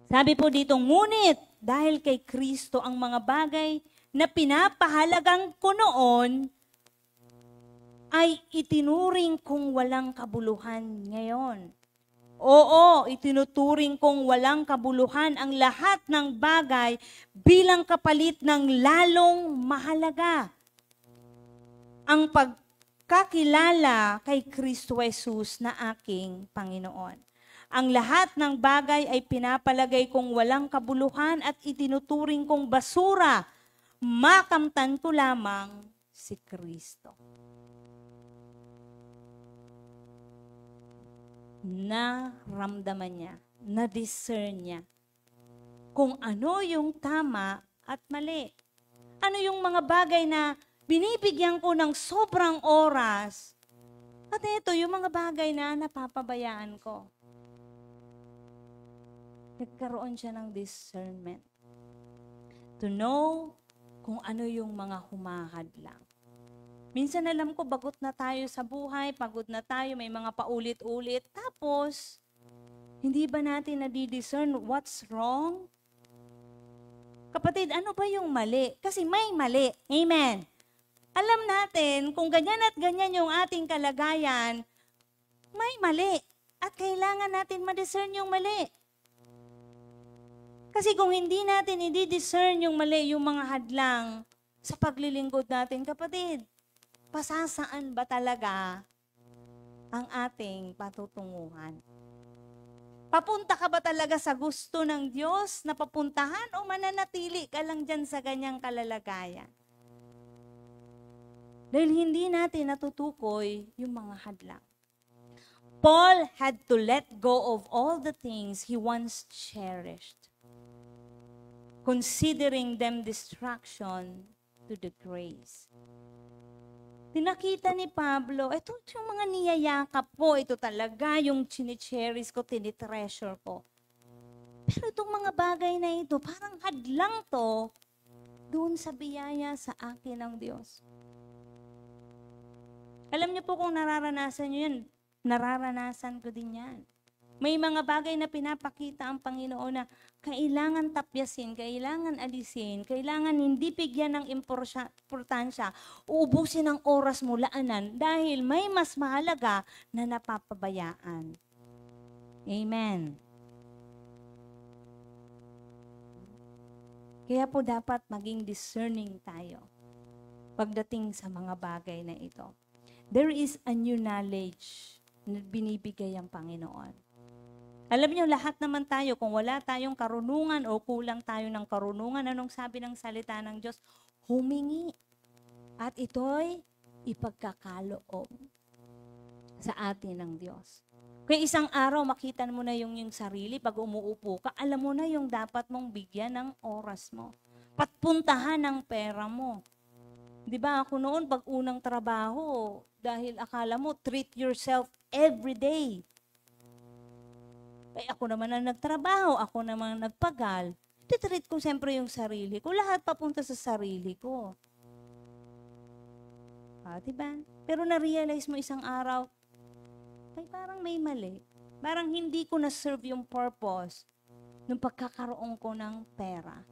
Sabi po dito, ngunit dahil kay Kristo ang mga bagay na pinapahalagan ko noon ay itinuring kong walang kabuluhan ngayon. Oo, itinuturing kong walang kabuluhan ang lahat ng bagay bilang kapalit ng lalong mahalaga. Ang pagkakilala kay Kristo Jesus na aking Panginoon. Ang lahat ng bagay ay pinapalagay kong walang kabuluhan at itinuturing kong basura. Makamtan ko lamang si Kristo. Naramdaman niya, na-discern niya kung ano yung tama at mali. Ano yung mga bagay na binibigyan ko ng sobrang oras at ito yung mga bagay na napapabayaan ko. Nagkaroon siya ng discernment to know kung ano yung mga humahadlang. Minsan alam ko, bagot na tayo sa buhay, pagod na tayo, may mga paulit-ulit. Tapos, hindi ba natin nadi-discern what's wrong? Kapatid, ano ba yung mali? Kasi may mali. Amen. Alam natin, kung ganyan at ganyan yung ating kalagayan, may mali. At kailangan natin ma-discern yung mali. Kasi kung hindi natin i-discern yung mali, yung mga hadlang sa paglilingkod natin, kapatid, pasasaan ba talaga ang ating patutunguhan? Papunta ka ba talaga sa gusto ng Diyos na papuntahan o mananatili ka lang dyan sa ganyang kalalagayan? Dahil hindi natin natutukoy yung mga hadlang. Paul had to let go of all the things he once cherished. considering them distraction to the grace. Tinakita ni Pablo, ito yung mga niyayakap po, ito talaga yung chine-cherish ko, tinitreasure ko. Pero itong mga bagay na ito, parang hadlang to doon sa biyaya sa akin ng Diyos. Alam niyo po kung nararanasan niyo yan, nararanasan ko din yan. May mga bagay na pinapakita ang Panginoon na kailangan tapyasin, kailangan alisin, kailangan hindi bigyan ng importansya, uubusin ang oras mo, laanan, dahil may mas mahalaga na napapabayaan. Amen. Kaya po dapat maging discerning tayo pagdating sa mga bagay na ito. There is a new knowledge na binibigay ang Panginoon. Alam niyo, lahat naman tayo, kung wala tayong karunungan o kulang tayo ng karunungan, anong sabi ng salita ng Diyos? Humingi. At ito'y ipagkakaloob sa atin ng Diyos. Kaya isang araw, makita mo na yung sarili, pag umuupo ka, alam mo na yung dapat mong bigyan ng oras mo. Patpuntahan ng pera mo. Di ba ako noon, pag unang trabaho, dahil akala mo, treat yourself every day. Ay, ako naman ang nagtrabaho, ako naman ang nagpagal. Titreat ko siyempre yung sarili ko. Lahat papunta sa sarili ko. Diba? Pero na-realize mo isang araw, ay parang may mali. Parang hindi ko na-serve yung purpose ng pagkakaroon ko ng pera.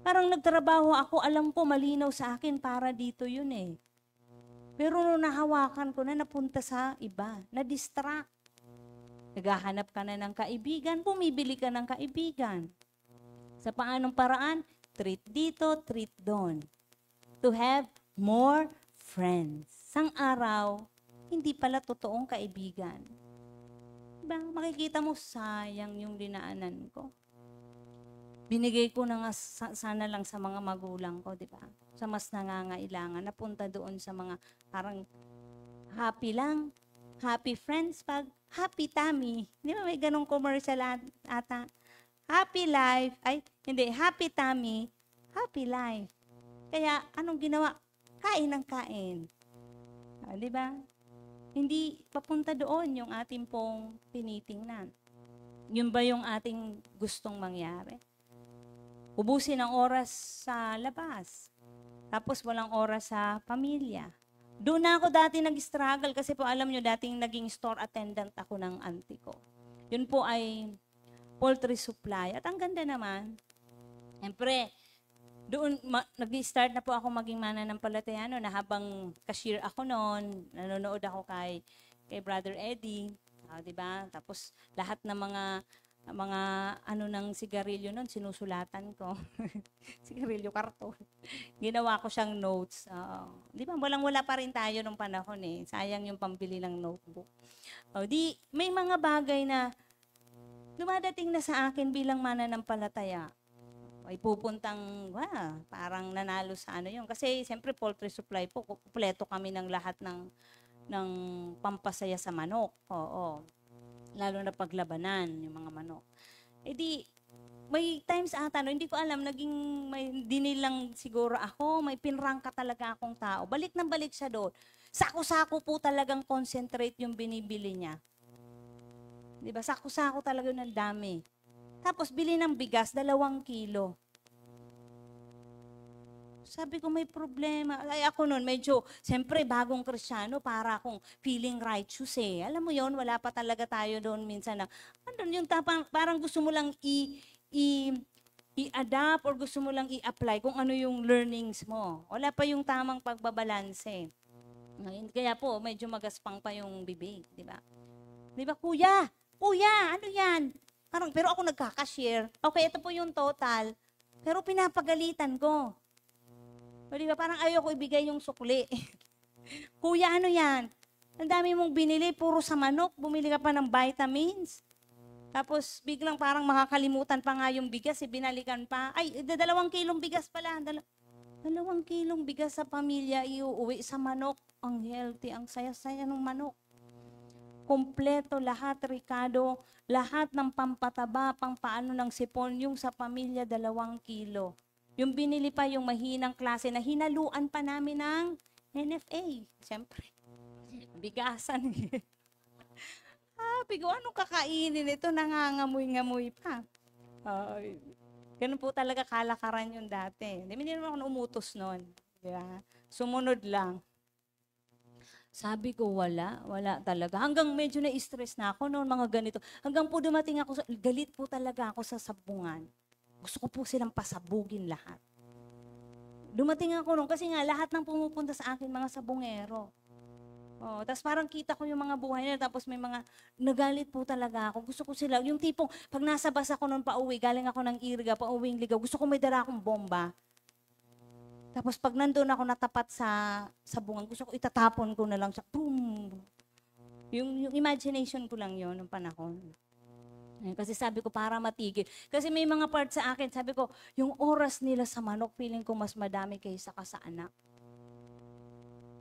Parang nagtrabaho ako, alam ko malinaw sa akin para dito yun eh. Pero nung nahawakan ko na, napunta sa iba, na-distract. Naghahanap ka na ng kaibigan, bumibili ka ng kaibigan. Sa paanong paraan? Treat dito, treat doon. To have more friends. Sang araw, hindi pala totoong kaibigan. Diba? Makikita mo, sayang yung dinaanan ko. Binigay ko na nga sana lang sa mga magulang ko, di ba? Sa mas nangangailangan. Napunta doon sa mga parang happy lang. Happy friends pag happy tummy. Di ba may ganong commercial ata? Happy life. Ay, hindi. Happy tummy. Happy life. Kaya, anong ginawa? Kain ng kain. Di ba? Hindi papunta doon yung ating pong tinitingnan. Yun ba yung ating gustong mangyari? Ubusin ang oras sa labas. Tapos walang oras sa pamilya. Doon na ako dati nag-struggle kasi po alam nyo, dating naging store attendant ako ng auntie ko. Yun po ay poultry supply. At ang ganda naman, siyempre, doon nag-start na po ako maging mananampalataya na habang cashier ako noon, nanonood ako kay Brother Eddie, diba? Tapos lahat ng mga ano ng sigarilyo noon, sinusulatan ko. Sigarilyo karton. Ginawa ko siyang notes. Di ba, walang-wala pa rin tayo nung panahon eh. Sayang yung pambili ng notebook. May mga bagay na dumadating na sa akin bilang mananampalataya. Ay pupuntang, parang nanalo sa ano yun. Kasi siyempre poultry supply po, kumpleto kami ng lahat ng pampasaya sa manok. Oo. Lalo na paglabanan, yung mga manok. May times ata, hindi ko alam, may dinilang siguro ako, may pinrangka talaga akong tao. Balik ng balik siya doon. Sako-sako po talagang concentrate yung binibili niya. Diba? Sako-sako talaga ng dami. Tapos bili ng bigas, 2 kilo. Sabi ko, may problema. Ay, ako noon, medyo, siyempre, bagong Kristiyano, para akong feeling righteous eh. Alam mo yon, wala pa talaga tayo doon minsan na, andun yung parang gusto mo lang i-adapt or gusto mo lang i-apply kung ano yung learnings mo. Wala pa yung tamang pagbabalanse. Kaya po, medyo magaspang pa yung bibig, di ba? Di ba, kuya, ano yan? Pero ako nagkakashare. Okay, ito po yung total. Pero pinapagalitan ko. O diba, parang ayoko ibigay yung sukli. Kuya, ano yan? Ang dami mong binili, puro sa manok. Bumili ka pa ng vitamins. Tapos biglang parang makakalimutan pa nga yung bigas, binalikan pa. Ay, 2 kilong bigas pala. 2 kilong bigas sa pamilya, iuwi sa manok. Ang healthy, ang saya-saya ng manok. Kompleto lahat, Ricardo, lahat ng pampataba, pangpaano ng sipon, yung sa pamilya 2 kilo. Yung binili pa yung mahinang klase na hinaluan pa namin ng NFA. Siyempre, bigasan. Sabi ko, anong kakainin ito? Nangangamoy-ngamoy pa. Ay, ganun po talaga kalakaran yung dati. Hindi naman ako umutos noon. Diba? Sumunod lang. Sabi ko, wala talaga. Hanggang medyo na-stress na ako noon, mga ganito. Hanggang po dumating ako, galit po talaga ako sa sabungan. Gusto ko po silang pasabugin lahat. Dumating ako noon, kasi nga lahat ng pumupunta sa akin, mga sabungero. Oh, tapos parang kita ko yung mga buhay nila, tapos may mga nagalit po talaga ako. Gusto ko sila, yung tipong, pag nasa bus ako noon pauwi, galing ako ng Iriga, pauwing Ligaw, gusto ko may dala akong bomba. Tapos pag nandun ako natapat sa sabungan, gusto ko itatapon ko na lang siya. Boom! Yung imagination ko lang yon ng panahon. Kasi sabi ko, para matigil. Kasi may mga part sa akin, sabi ko, yung oras nila sa manok, feeling ko mas madami kaysa ka sa anak.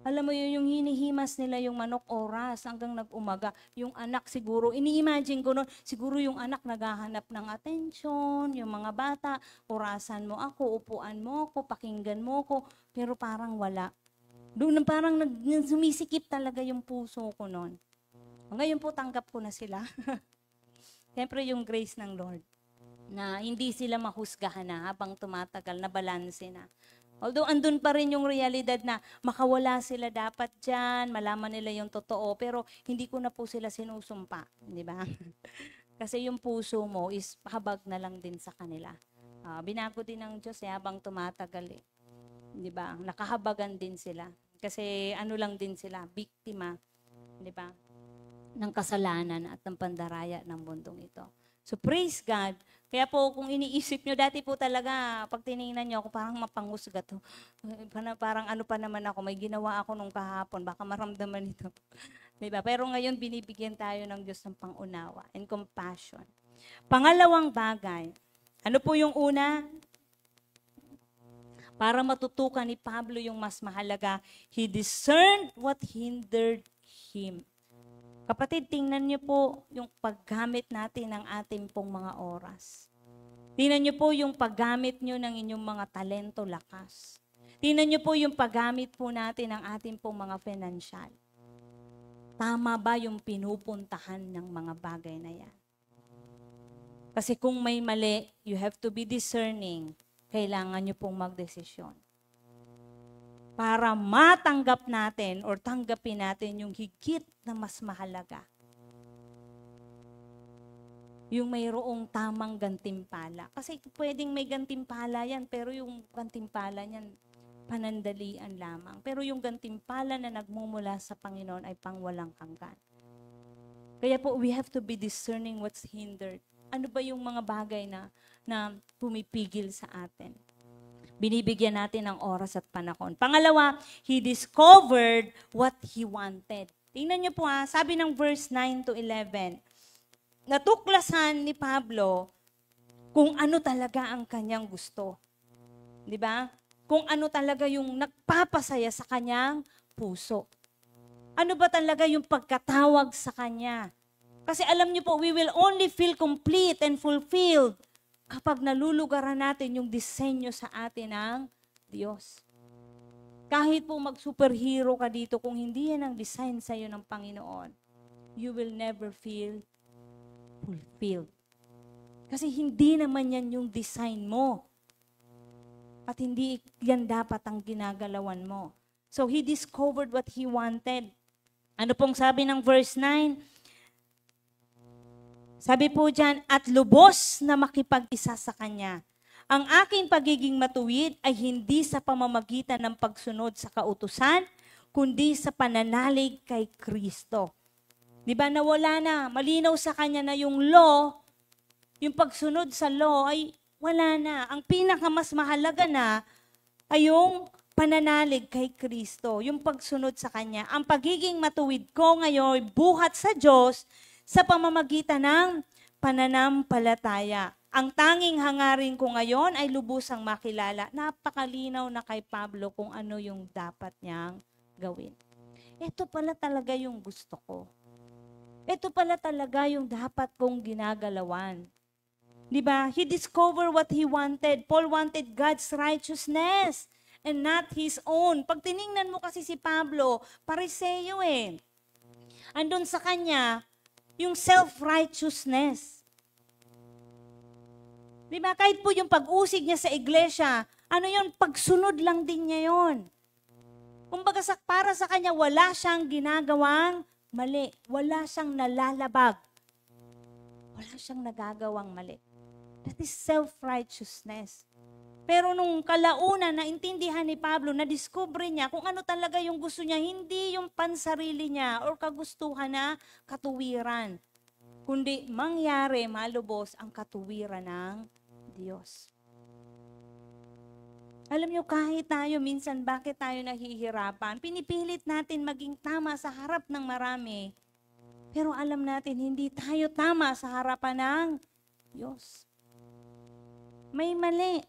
Alam mo yun, yung hinihimas nila yung manok oras hanggang nag-umaga. Yung anak siguro, ini-imagine ko nun, siguro yung anak naghahanap ng atensyon, yung mga bata, orasan mo ako, upuan mo ako, pakinggan mo ako, pero parang wala. Doon parang sumisikip talaga yung puso ko nun. Ngayon po tanggap ko na sila. Siyempre yung grace ng Lord, na hindi sila mahusgahan na habang tumatagal, na balanse na. Although andun pa rin yung realidad na makawala sila dapat dyan, malaman nila yung totoo, pero hindi ko na po sila sinusumpa, di ba? Kasi yung puso mo is habag na lang din sa kanila. Binago din ng Diyos habang tumatagal eh. Di ba? Nakahabagan din sila. Kasi ano lang din sila, biktima, di ba? Ng kasalanan at ng pandaraya ng mundong ito. So praise God. Kaya po kung iniisip nyo, dati po talaga, pag tinignan nyo ako, parang mapanghusga to. Parang ano pa naman ako, may ginawa ako nung kahapon, baka maramdaman ito. Diba? Pero ngayon, binibigyan tayo ng Diyos ng pangunawa and compassion. Pangalawang bagay, ano po yung una? Para matutukan ni Pablo yung mas mahalaga, he discerned what hindered him. Kapatid, tingnan niyo po yung paggamit natin ng ating pong mga oras. Tingnan niyo po yung paggamit niyo ng inyong mga talento, lakas. Tingnan niyo po yung paggamit po natin ng ating pong mga financial. Tama ba yung pinupuntahan ng mga bagay na yan? Kasi kung may mali, you have to be discerning. Kailangan niyo pong magdesisyon. Para matanggap natin or tanggapin natin yung higit na mas mahalaga. Yung mayroong tamang gantimpala. Kasi pwedeng may gantimpala yan, pero yung gantimpala niyan, panandalian lamang. Pero yung gantimpala na nagmumula sa Panginoon ay pangwalang hanggan. Kaya po, we have to be discerning what's hindered. Ano ba yung mga bagay na pumipigil sa atin? Binibigyan natin ng oras at panahon. Pangalawa, he discovered what he wanted. Tingnan niyo po sabi ng verse 9 to 11, natuklasan ni Pablo kung ano talaga ang kanyang gusto. Di ba? Kung ano talaga yung nagpapasaya sa kanyang puso. Ano ba talaga yung pagkatawag sa kanya? Kasi alam niyo po, we will only feel complete and fulfilled kapag nalulugaran natin yung disenyo sa atin ng Diyos. Kahit po mag-superhero ka dito, kung hindi yan ang design sa'yo ng Panginoon, you will never feel fulfilled. Kasi hindi naman yan yung design mo. At hindi yan dapat ang ginagalawan mo. So he discovered what he wanted. Ano pong sabi ng verse 9? Sabi po dyan, at lubos na makipag-isa sa Kanya. Ang aking pagiging matuwid ay hindi sa pamamagitan ng pagsunod sa kautusan, kundi sa pananalig kay Kristo. Di ba nawala na, malinaw sa Kanya na yung law, yung pagsunod sa law ay wala na. Ang pinakamas mahalaga na ay yung pananalig kay Kristo, yung pagsunod sa Kanya. Ang pagiging matuwid ko ngayon, buhat sa Diyos, sa pamamagitan ng pananampalataya. Ang tanging hangarin ko ngayon ay lubusang makilala. Napakalinaw na kay Pablo kung ano yung dapat niyang gawin. Ito pala talaga yung gusto ko. Ito pala talaga yung dapat kong ginagalawan. Diba? He discovered what he wanted. Paul wanted God's righteousness and not his own. Pag tiningnan mo kasi si Pablo, Pariseo eh. Andun sa kanya, yung self-righteousness. Diba? Kahit po yung pag-usig niya sa iglesia, ano yun? Pagsunod lang din niya yun. Kumbaga para sa kanya, wala siyang ginagawang mali. Wala siyang nalalabag. Wala siyang nagagawang mali. That is self-righteousness. Pero nung kalaunan, naintindihan ni Pablo, na-discover niya kung ano talaga yung gusto niya, hindi yung pansarili niya or kagustuhan na katuwiran, kundi mangyari malubos ang katuwiran ng Diyos. Alam niyo, kahit tayo, minsan bakit tayo nahihirapan, pinipilit natin maging tama sa harap ng marami. Pero alam natin, hindi tayo tama sa harapan ng Diyos. May mali.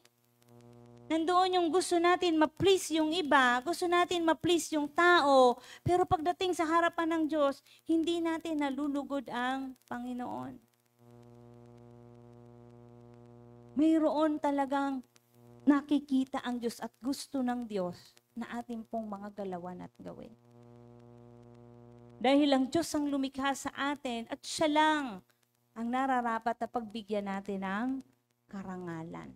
Nandoon yung gusto natin ma-please yung iba, gusto natin ma-please yung tao, pero pagdating sa harapan ng Diyos, hindi natin nalulugod ang Panginoon. Mayroon talagang nakikita ang Diyos at gusto ng Diyos na ating pong mga galawan at gawin. Dahil ang Diyos ang lumikha sa atin at siya lang ang nararapat na pagbigyan natin ng karangalan.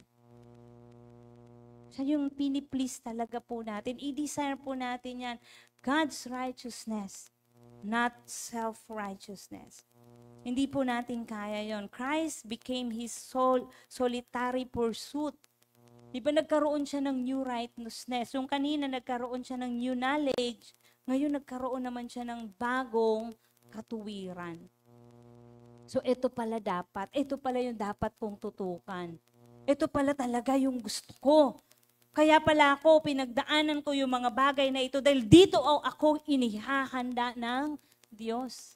Siya yung piniplease talaga po natin. I-desire po natin yan. God's righteousness, not self-righteousness. Hindi po natin kaya yon. Christ became his solitary pursuit. Di ba nagkaroon siya ng new righteousness? Yung kanina nagkaroon siya ng new knowledge, ngayon nagkaroon naman siya ng bagong katuwiran. So ito pala yung dapat kong tutukan. Ito pala talaga yung gusto ko. Kaya pala ako, pinagdaanan ko yung mga bagay na ito dahil dito ako inihahanda ng Diyos.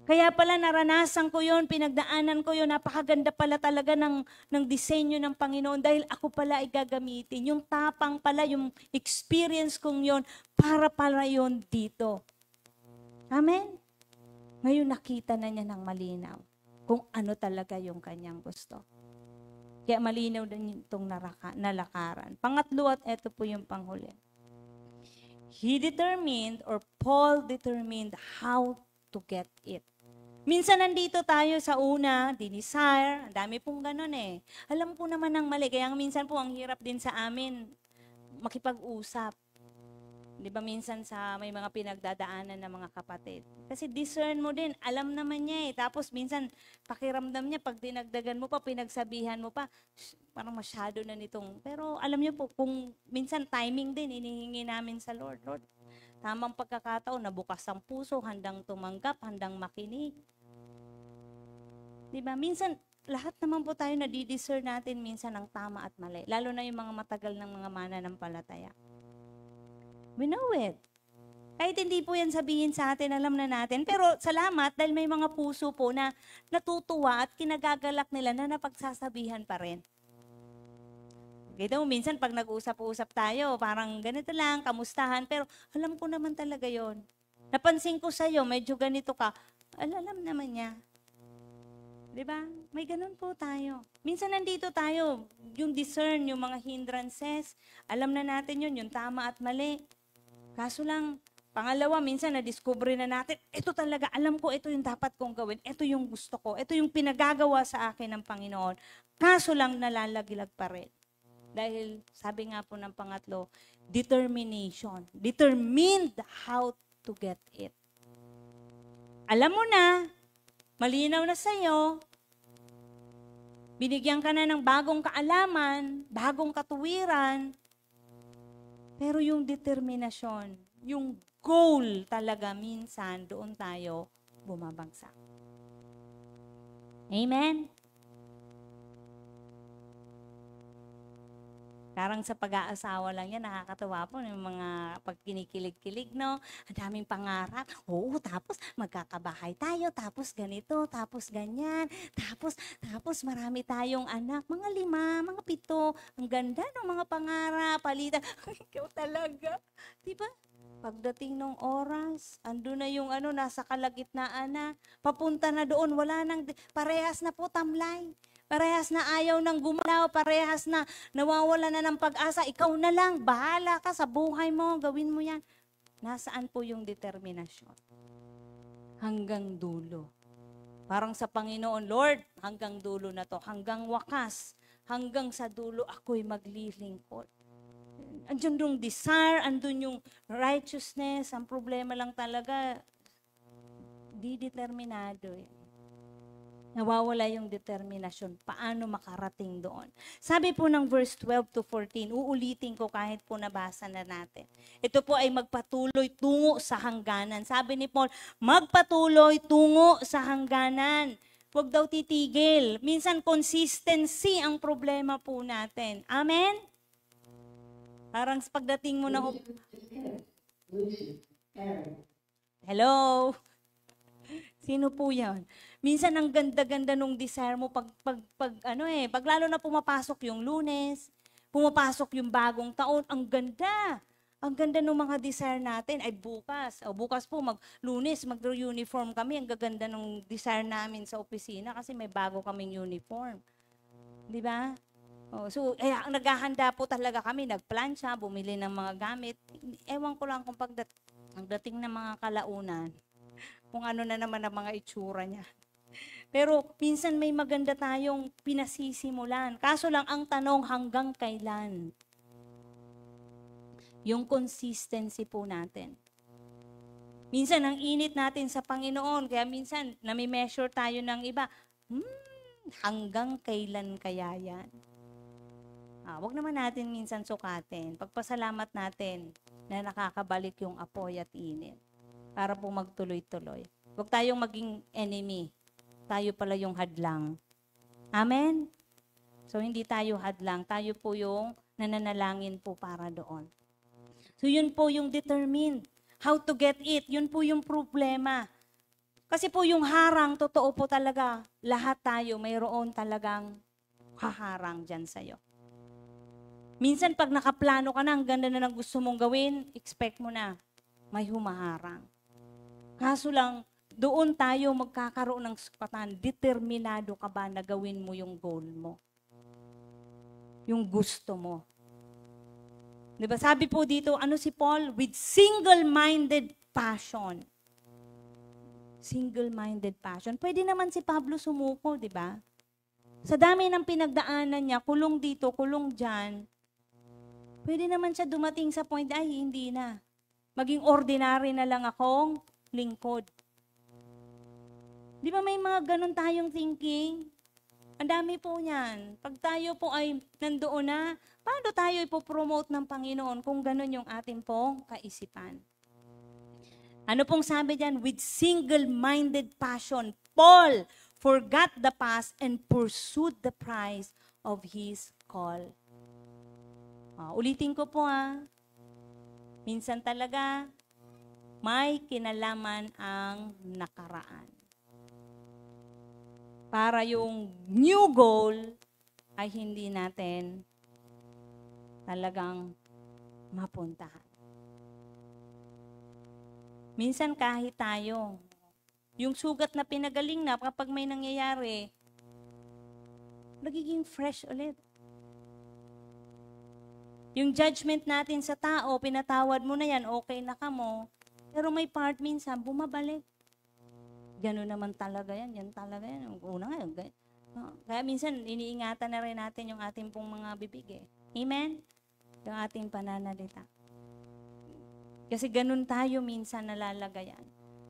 Kaya pala naranasan ko yon, pinagdaanan ko yon, napakaganda pala talaga ng disenyo ng Panginoon dahil ako pala ay gagamitin. Yung tapang pala, yung experience kong yon, para pala yon dito. Amen? Ngayon nakita na niya ng malinaw kung ano talaga yung kanyang gusto. Kaya malinaw din itong nalakaran. Pangatlo at ito po yung panghuli. Paul determined how to get it. Minsan nandito tayo sa una, dinisire, ang dami pong ganun eh. Alam po naman ng mali, kaya minsan po ang hirap din sa amin makipag-usap. Di ba minsan sa may mga pinagdadaanan ng mga kapatid. Kasi discern mo din, alam naman niya eh. Tapos minsan pakiramdam niya, pag dinagdagan mo pa, pinagsabihan mo pa, parang masyado na nitong. Pero alam niyo po, kung minsan timing din, inihingi namin sa Lord. Lord, tamang pagkakataon, nabukas ang puso, handang tumanggap, handang makinig. Diba? Minsan, lahat naman po tayo nadidiscern natin minsan ang tama at mali. Lalo na yung mga matagal ng mga mananampalataya. We know it. Kahit hindi po yan sabihin sa atin, alam na natin. Pero salamat dahil may mga puso po na natutuwa at kinagagalak nila na napagsasabihan pa rin. Kita mo, minsan pag nag-usap-usap tayo, parang ganito lang, kamustahan. Pero alam ko naman talaga yon. Napansin ko sa'yo, medyo ganito ka. Alam naman niya. Diba? May ganun po tayo. Minsan nandito tayo, yung discern, yung mga hindrances, alam na natin yun, yung tama at mali. Kaso lang, pangalawa, minsan na-discover na natin, ito talaga, alam ko, ito yung dapat kong gawin, ito yung gusto ko, ito yung pinagagawa sa akin ng Panginoon. Kaso lang, nalalaglag pa rin. Dahil, sabi nga po ng pangatlo, determination. Determined how to get it. Alam mo na, malinaw na sa'yo, binigyan ka na ng bagong kaalaman, bagong katuwiran, pero yung determinasyon, yung goal talaga minsan, doon tayo bumabagsak. Amen? Parang sa pag-aasawa lang yan, nakakatawa po yung mga pag kinikilig-kilig, no? Ang daming pangarap. Oo, tapos magkakabahay tayo, tapos ganito, tapos ganyan, tapos marami tayong anak, mga 5, mga 7. Ang ganda ng mga pangarap, palitan. Ikaw talaga. Di ba? Pagdating ng oras, ando na yung nasa kalagitnaan na, papunta na doon, wala nang, parehas na po tamlay. Parehas na ayaw nang gumalaw, parehas na nawawala na ng pag-asa. Ikaw na lang, bahala ka sa buhay mo, gawin mo yan. Nasaan po yung determinasyon? Hanggang dulo. Parang sa Panginoon, Lord, hanggang dulo na to, hanggang wakas, hanggang sa dulo ako'y maglilingkod. Andun yung desire, andun yung righteousness, ang problema lang talaga, di determinado eh. Nawawala yung determinasyon. Paano makarating doon? Sabi po ng verse 12 to 14, uulitin ko kahit po nabasa na natin. Ito po ay magpatuloy tungo sa hangganan. Sabi ni Paul, magpatuloy tungo sa hangganan. Huwag daw titigil. Minsan consistency ang problema po natin. Amen? Parang sa pagdating mo na... Hello? Sino po yan? Minsan ang ganda-ganda nung desire mo pag lalo na pumapasok yung Lunes, pumapasok yung bagong taon, ang ganda. Ang ganda ng mga desire natin ay bukas. Bukas po Lunes mag-uniform kami. Ang gaganda ng desire namin sa opisina kasi may bago kaming uniform. 'Di ba? So naghahanda po talaga kami, nagplansya, bumili ng mga gamit. Ewan ko lang kung pagdating ng mga kalaunan, kung ano na naman ang mga itsura niya. Pero minsan may maganda tayong pinasisimulan. Kaso lang ang tanong, hanggang kailan? Yung consistency po natin. Minsan ang init natin sa Panginoon, kaya minsan nami-measure tayo ng iba. Hanggang kailan kaya yan? Wag naman natin minsan sukatin. Pagpasalamat natin na nakakabalik yung apoy at init para po magtuloy-tuloy. Huwag tayong maging enemy. Tayo pala yung hadlang. Amen? So, hindi tayo hadlang. Tayo po yung nananalangin po para doon. So, yun po yung determined. How to get it. Yun po yung problema. Kasi po yung harang, totoo po talaga. Lahat tayo, mayroon talagang haharang dyan sa'yo. Minsan, pag nakaplano ka na, ang ganda na ng gusto mong gawin, expect mo na, may humaharang. Kaso lang, doon tayo magkakaroon ng sukatan. Determinado ka ba na gawin mo yung goal mo? Yung gusto mo. Diba? Sabi po dito, si Paul? With single-minded passion. Single-minded passion. Pwede naman si Pablo sumuko, diba? Sa dami ng pinagdaanan niya, kulong dito, kulong dyan, pwede naman siya dumating sa point, ay, hindi na. Maging ordinary na lang akong lingkod. Di ba may mga ganun tayong thinking? Ang dami po niyan. Pag tayo po ay nandoon na, paano tayo ipopromote ng Panginoon kung ganun yung ating pong kaisipan? Ano pong sabi diyan? With single-minded passion, Paul forgot the past and pursued the prize of his call. Ulitin ko po Minsan talaga, may kinalaman ang nakaraan. Para yung new goal ay hindi natin talagang mapuntahan. Minsan kahit tayo, yung sugat na pinagaling na kapag may nangyayari, nagiging fresh ulit. Yung judgment natin sa tao, pinatawad mo na yan, okay na ka mo, pero may part minsan, bumabalik. Gano'n naman talaga yan. Yan talaga yan. Una nga, kaya minsan, iniingatan na rin natin yung ating pong mga bibig. Amen? Yung ating pananalita. Kasi gano'n tayo minsan nalalagayan.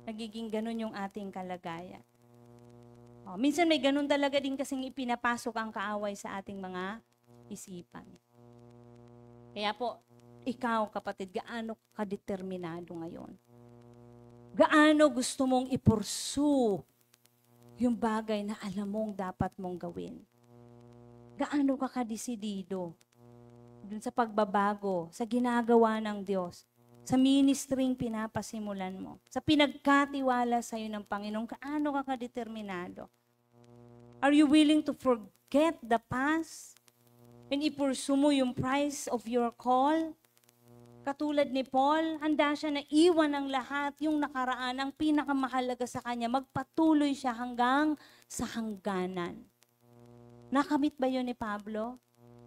Nagiging gano'n yung ating kalagayan. Minsan may gano'n talaga din kasing ipinapasok ang kaaway sa ating mga isipan. Kaya po, ikaw kapatid, gaano ka determinado ngayon? Gaano gusto mong i-pursue yung bagay na alam mong dapat mong gawin? Gaano ka kadesidido? dun sa pagbabago, sa ginagawa ng Diyos, sa ministering pinapasimulan mo, sa pinagkatiwala sa iyo ng Panginoon, kaano ka kadeterminado? Are you willing to forget the past and i-pursue mo yung price of your call? Katulad ni Paul, handa siya na iwan ang lahat, yung nakaraan, ang pinakamahalaga sa kanya, magpatuloy siya hanggang sa hangganan. Nakamit ba yun ni Pablo?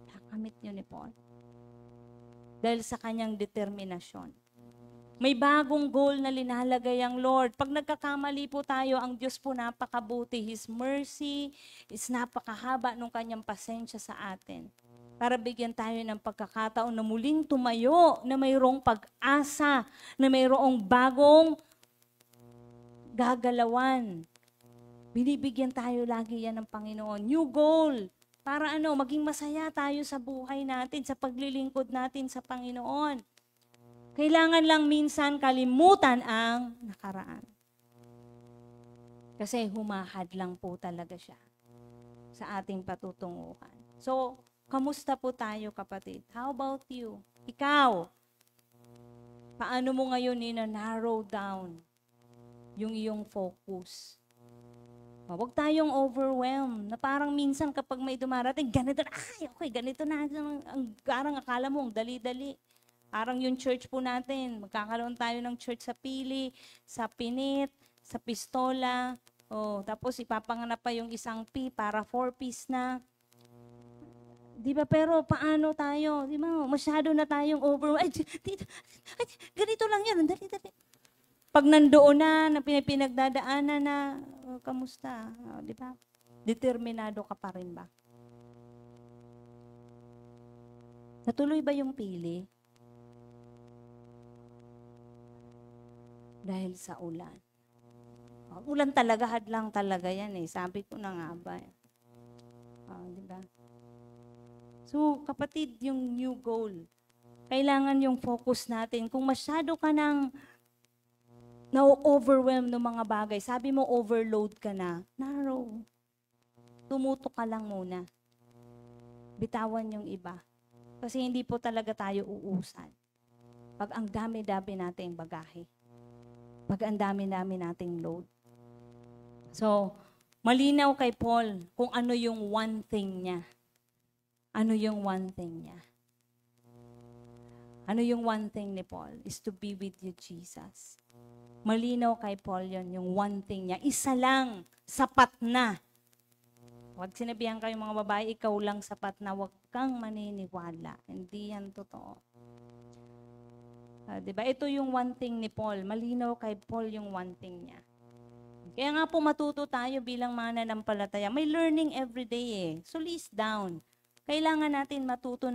Nakamit yun ni Paul. Dahil sa kanyang determinasyon. May bagong goal na linalagay ang Lord. Pag nagkakamali po tayo, ang Diyos po napakabuti. His mercy is napakahaba nung kanyang pasensya sa atin. Para bigyan tayo ng pagkakataon na muling tumayo, na mayroong pag-asa, na mayroong bagong gagalawan. Binibigyan tayo lagi yan ng Panginoon. New goal. Para maging masaya tayo sa buhay natin, sa paglilingkod natin sa Panginoon. Kailangan lang minsan kalimutan ang nakaraan. Kasi humahad lang po talaga siya sa ating patutunguhan. So, kamusta po tayo, kapatid? How about you? Ikaw, paano mo ngayon narrow down yung iyong focus? Huwag tayong overwhelmed na parang minsan kapag may dumarating, ganito na, ganito na. Parang akala mo, dali-dali. Parang yung church po natin, magkakaroon tayo ng church sa Pili, sa Pinit, sa Pistola, tapos ipapanganap pa yung isang P para 4-piece na. Di ba? Pero paano tayo? Di ba? Masyado na tayong overwhelmed. Ganito lang yan, dali-dali. Pag nandoon na pinagdadaanan na, kamusta? Di ba? Determinado ka pa rin ba? Natuloy ba yung Pili? Dahil sa ulan. Ulan talaga, hadlang talaga yan eh. Sabi ko na nga ba. Di ba? So, kapatid, yung new goal. Kailangan yung focus natin. Kung masyado ka nang na-overwhelm ng mga bagay, sabi mo overload ka na, narrow. Tumuto ka lang muna. Bitawan yung iba. Kasi hindi po talaga tayo uusan. Pag ang dami-dami nating bagahe. Pag ang dami-dami nating load. So, malinaw kay Paul kung ano yung one thing niya. Ano yung one thing niya? Ano yung one thing ni Paul? Is to be with you, Jesus. Malinaw kay Paul yun, yung one thing niya. Isa lang, sapat na. Huwag sinabihan kayo mga babae, ikaw lang sapat na, huwag kang maniniwala. Hindi yan totoo. Diba? Ito yung one thing ni Paul. Malinaw kay Paul yung one thing niya. Kaya nga po matuto tayo bilang mananampalataya. May learning every day eh. So list down. Kailangan natin matuto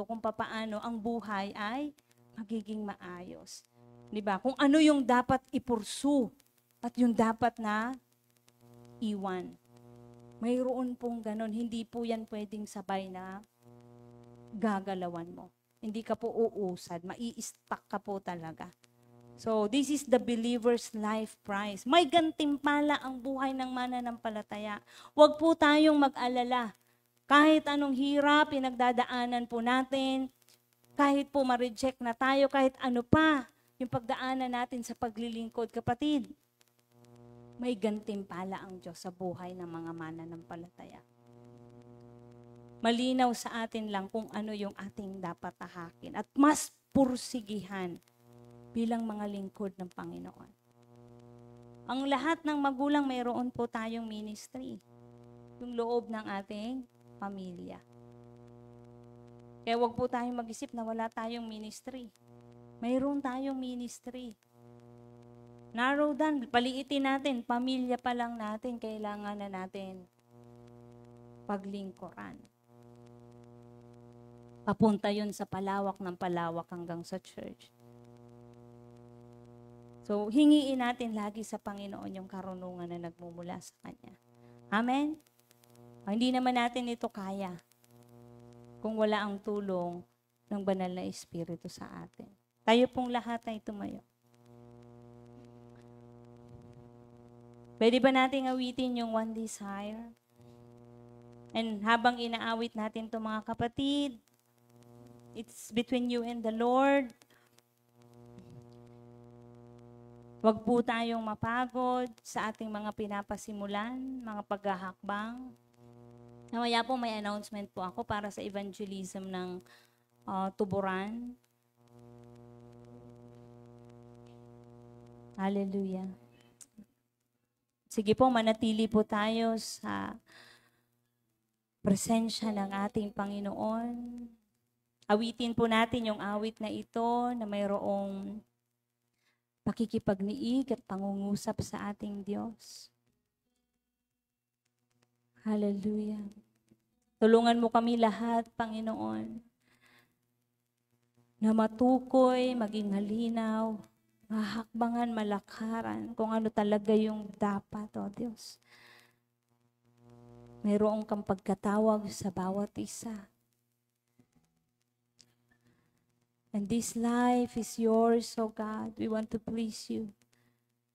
kung papaano ang buhay ay magiging maayos. Diba? Kung ano yung dapat ipursu at yung dapat na iwan. Mayroon pong ganon. Hindi po yan pwedeng sabay na gagalawan mo. Hindi ka po uusad. Mai-stuck ka po talaga. So, this is the believer's life prize. May gantimpala ang buhay ng mananampalataya. Huwag po tayong mag-alala. Kahit anong hirap, pinagdadaanan po natin, kahit po ma-reject na tayo, kahit ano pa, yung pagdaanan natin sa paglilingkod, kapatid, may gantimpala ang Diyos sa buhay ng mga mananampalataya. Malinaw sa atin lang kung ano yung ating dapat tahakin at mas pursigihan bilang mga lingkod ng Panginoon. Ang lahat ng magulang, mayroon po tayong ministry. Yung loob ng ating pamilya. Kaya wag po tayong mag-isip na wala tayong ministry. Mayroon tayong ministry. Narrow down, paliitin natin, pamilya pa lang natin, kailangan na natin paglingkuran. Papunta yun sa palawak ng palawak hanggang sa church. So, hingiin natin lagi sa Panginoon yung karunungan na nagmumula sa Kanya. Amen? Hindi naman natin ito kaya kung wala ang tulong ng banal na Espiritu sa atin. Tayo pong lahat ay tumayo. Pwede ba nating awitin yung One Desire? And habang inaawit natin ito mga kapatid, It's between you and the Lord. Huwag po tayong mapagod sa ating mga pinapasimulan, mga paghahakbang. Mamaya po may announcement po ako para sa evangelism ng Tuburan. Hallelujah. Sige po, manatili po tayo sa presensya ng ating Panginoon. Awitin po natin yung awit na ito na mayroong pakikipagniig at pangungusap sa ating Diyos. Hallelujah. Tulungan mo kami lahat, Panginoon, na matukoy, maging halinaw, mahakbangan, malakaran, kung ano talaga yung dapat, O Diyos. Mayroong kang pagkatawag sa bawat isa. And this life is yours, O God. We want to please you.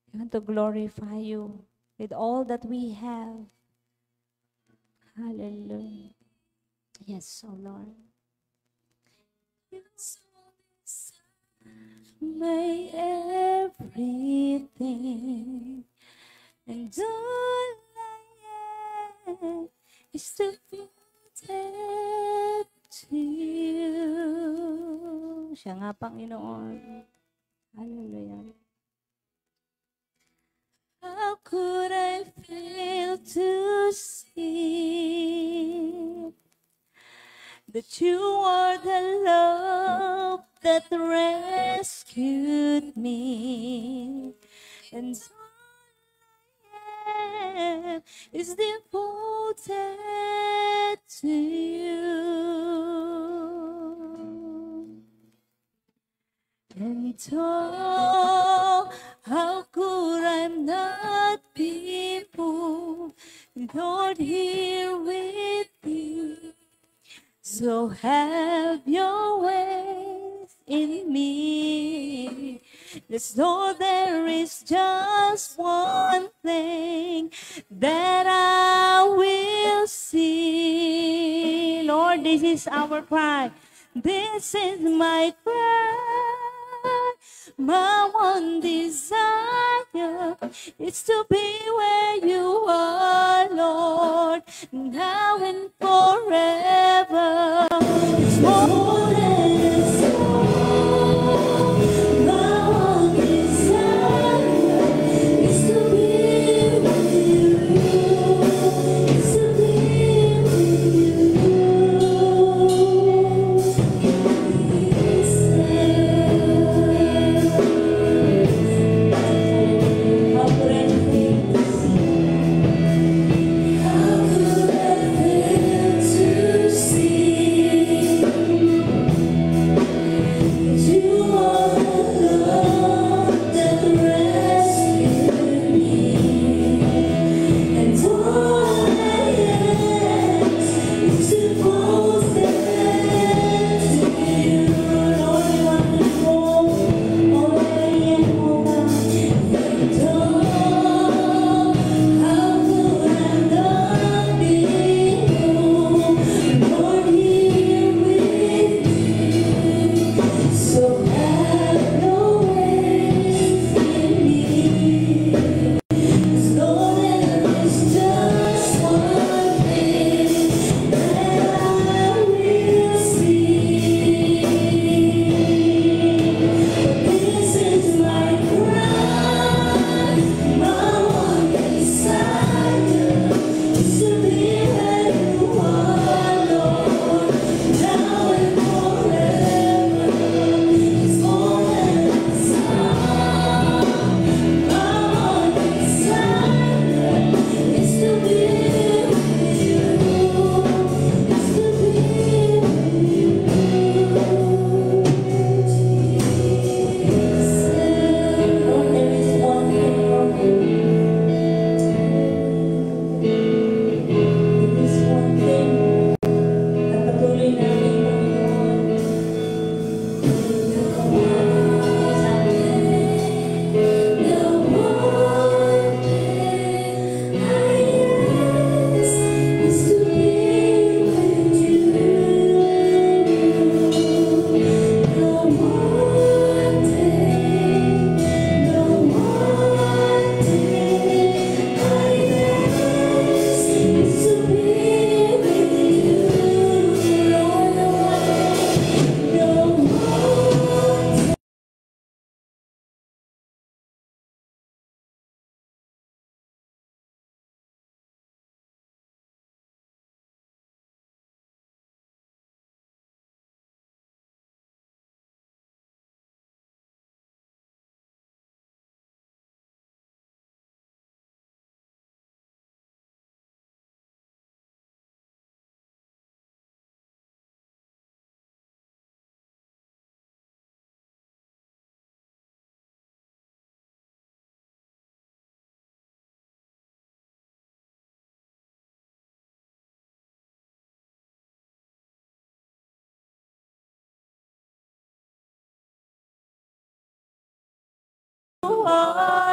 We want to glorify you with all that we have. Hallelujah. Yes, O Lord. May everything and all I am is devoted to you. Siya nga, Panginoon. Hallelujah. How could I fail to see that you are the love that rescued me, and all I am is devoted to you. And oh, how could I not be moved, Lord, here with you? So have your ways in me. As though there is just one thing that I will see. Lord, this is our cry. This is my cry. My one desire is to be where you are, Lord, now and forever. It's more than a song. My one desire is to be with you, is to be with you.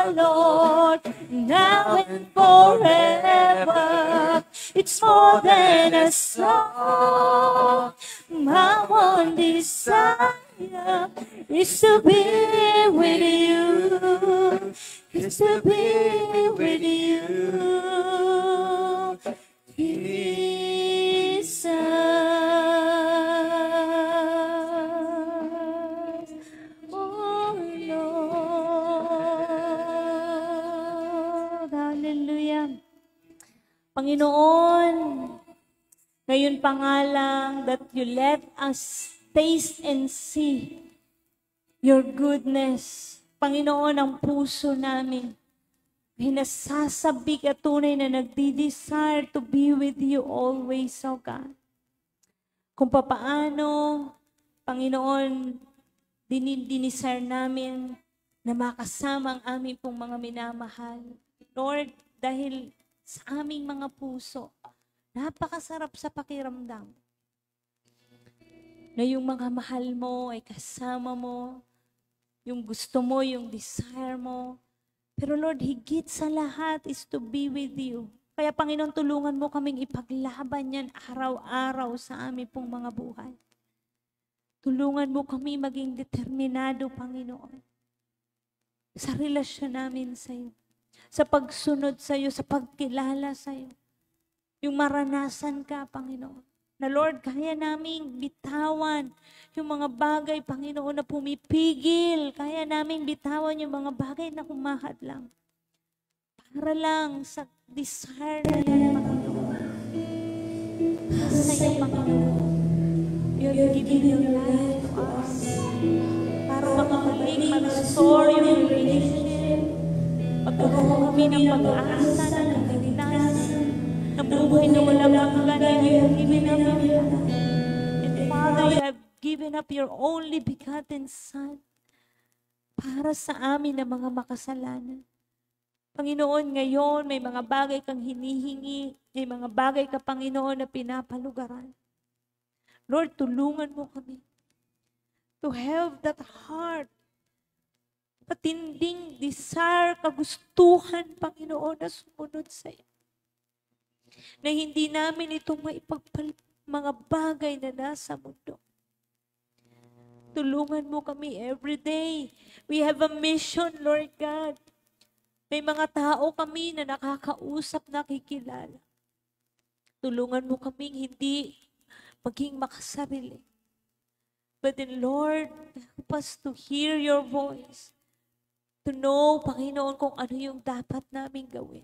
our Lord, now and forever. It's more than a song. My one desire is to be with you, is to be with you, Jesus. Oh Lord, hallelujah. Panginoon, ngayon pa nga lang that you let us taste and see your goodness. Panginoon, ang puso namin ay nasasabik at tunay na nagdi-desire to be with you always, oh God. Kung papaano, Panginoon, dinisire namin na makasama ang aming pong mga minamahal. Lord, dahil sa aming mga puso, napakasarap sa pakiramdam na yung mga mahal mo ay kasama mo, yung gusto mo, yung desire mo. Pero Lord, higit sa lahat is to be with you. Kaya Panginoon, tulungan mo kaming ipaglaban yan araw-araw sa aming pong mga buhay. Tulungan mo kami maging determinado, Panginoon, sa relasyon namin sa iyo, sa pagsunod sa iyo, sa pagkilala sa iyo. Yung maranasan ka, Panginoon, na Lord, kaya naming bitawan yung mga bagay, Panginoon, na pumipigil. Kaya naming bitawan yung mga bagay na kumahad lang. Para lang sa desire na yan, Panginoon. Sa iyo, Panginoon. You're giving your life to us. Para makabalik, mag-restore yung relationship. Magkaroon kami ng pag-asa na nagalitas. Ng buhay na walang hanggan, you have given up your life. And Father, you have given up your only begotten Son para sa amin na mga makasalanan. Panginoon, ngayon may mga bagay kang hinihingi, may mga bagay ka, Panginoon, na pinapalugaran. Lord, tulungan mo kami to have that heart, patinding desire, kagustuhan, Panginoon, na sumunod sa iyo. Na hindi namin itong maipagpalit mga bagay na nasa mundo. Tulungan mo kami every day. We have a mission, Lord God. May mga tao kami na nakakausap, nakikilala. Tulungan mo kaming hindi maging makasarili. But then, Lord, help us to hear your voice. To know, Panginoon, kung ano yung dapat naming gawin.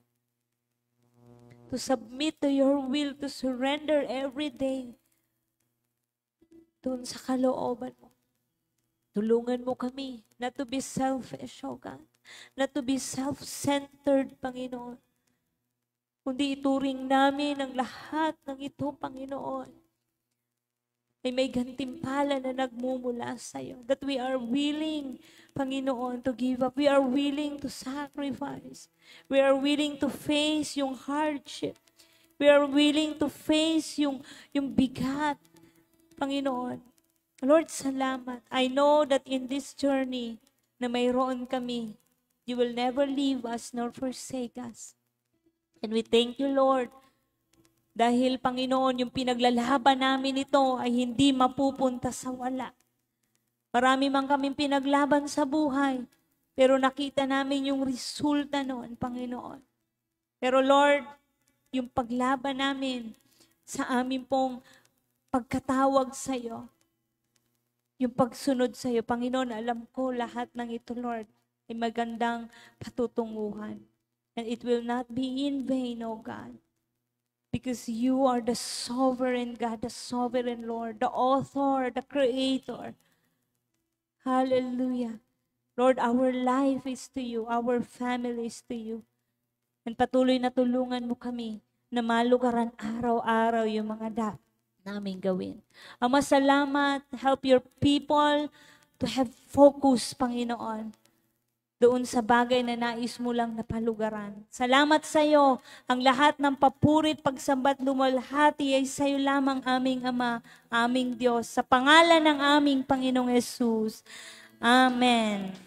To submit to your will, to surrender every day doon sa kalooban mo. Tulungan mo kami not to be selfish, oh God. Not to be self-centered, Panginoon. Kundi ituring namin ang lahat ng ito, Panginoon, ay may gantimpala na nagmumula sa iyo. That we are willing, Panginoon, to give up. We are willing to sacrifice. We are willing to face yung hardship. We are willing to face yung bigat, Panginoon. Lord, salamat. I know that in this journey na mayroon kami, you will never leave us nor forsake us. And we thank you, Lord, dahil, Panginoon, yung pinaglalaban namin ito ay hindi mapupunta sa wala. Marami man kaming pinaglaban sa buhay, pero nakita namin yung resulta noon, Panginoon. Pero Lord, yung paglaban namin sa amin pong pagkatawag sa iyo, yung pagsunod sa iyo, Panginoon, alam ko lahat ng ito, Lord, ay magandang patutunguhan. And it will not be in vain, O God. Because you are the sovereign God, the sovereign Lord, the author, the creator. Hallelujah. Lord, our life is to you, our family is to you. And patuloy na tulungan mo kami na malugaran araw-araw yung mga dapat namin gawin. Ama, salamat. Help your people to have focus, Panginoon, doon sa bagay na nais mo lang na palugaran. Salamat sa iyo. Ang lahat ng papurit, pagsambat, lumalhati ay sa iyo lamang, aming Ama, aming Diyos. Sa pangalan ng aming Panginoong Yesus. Amen.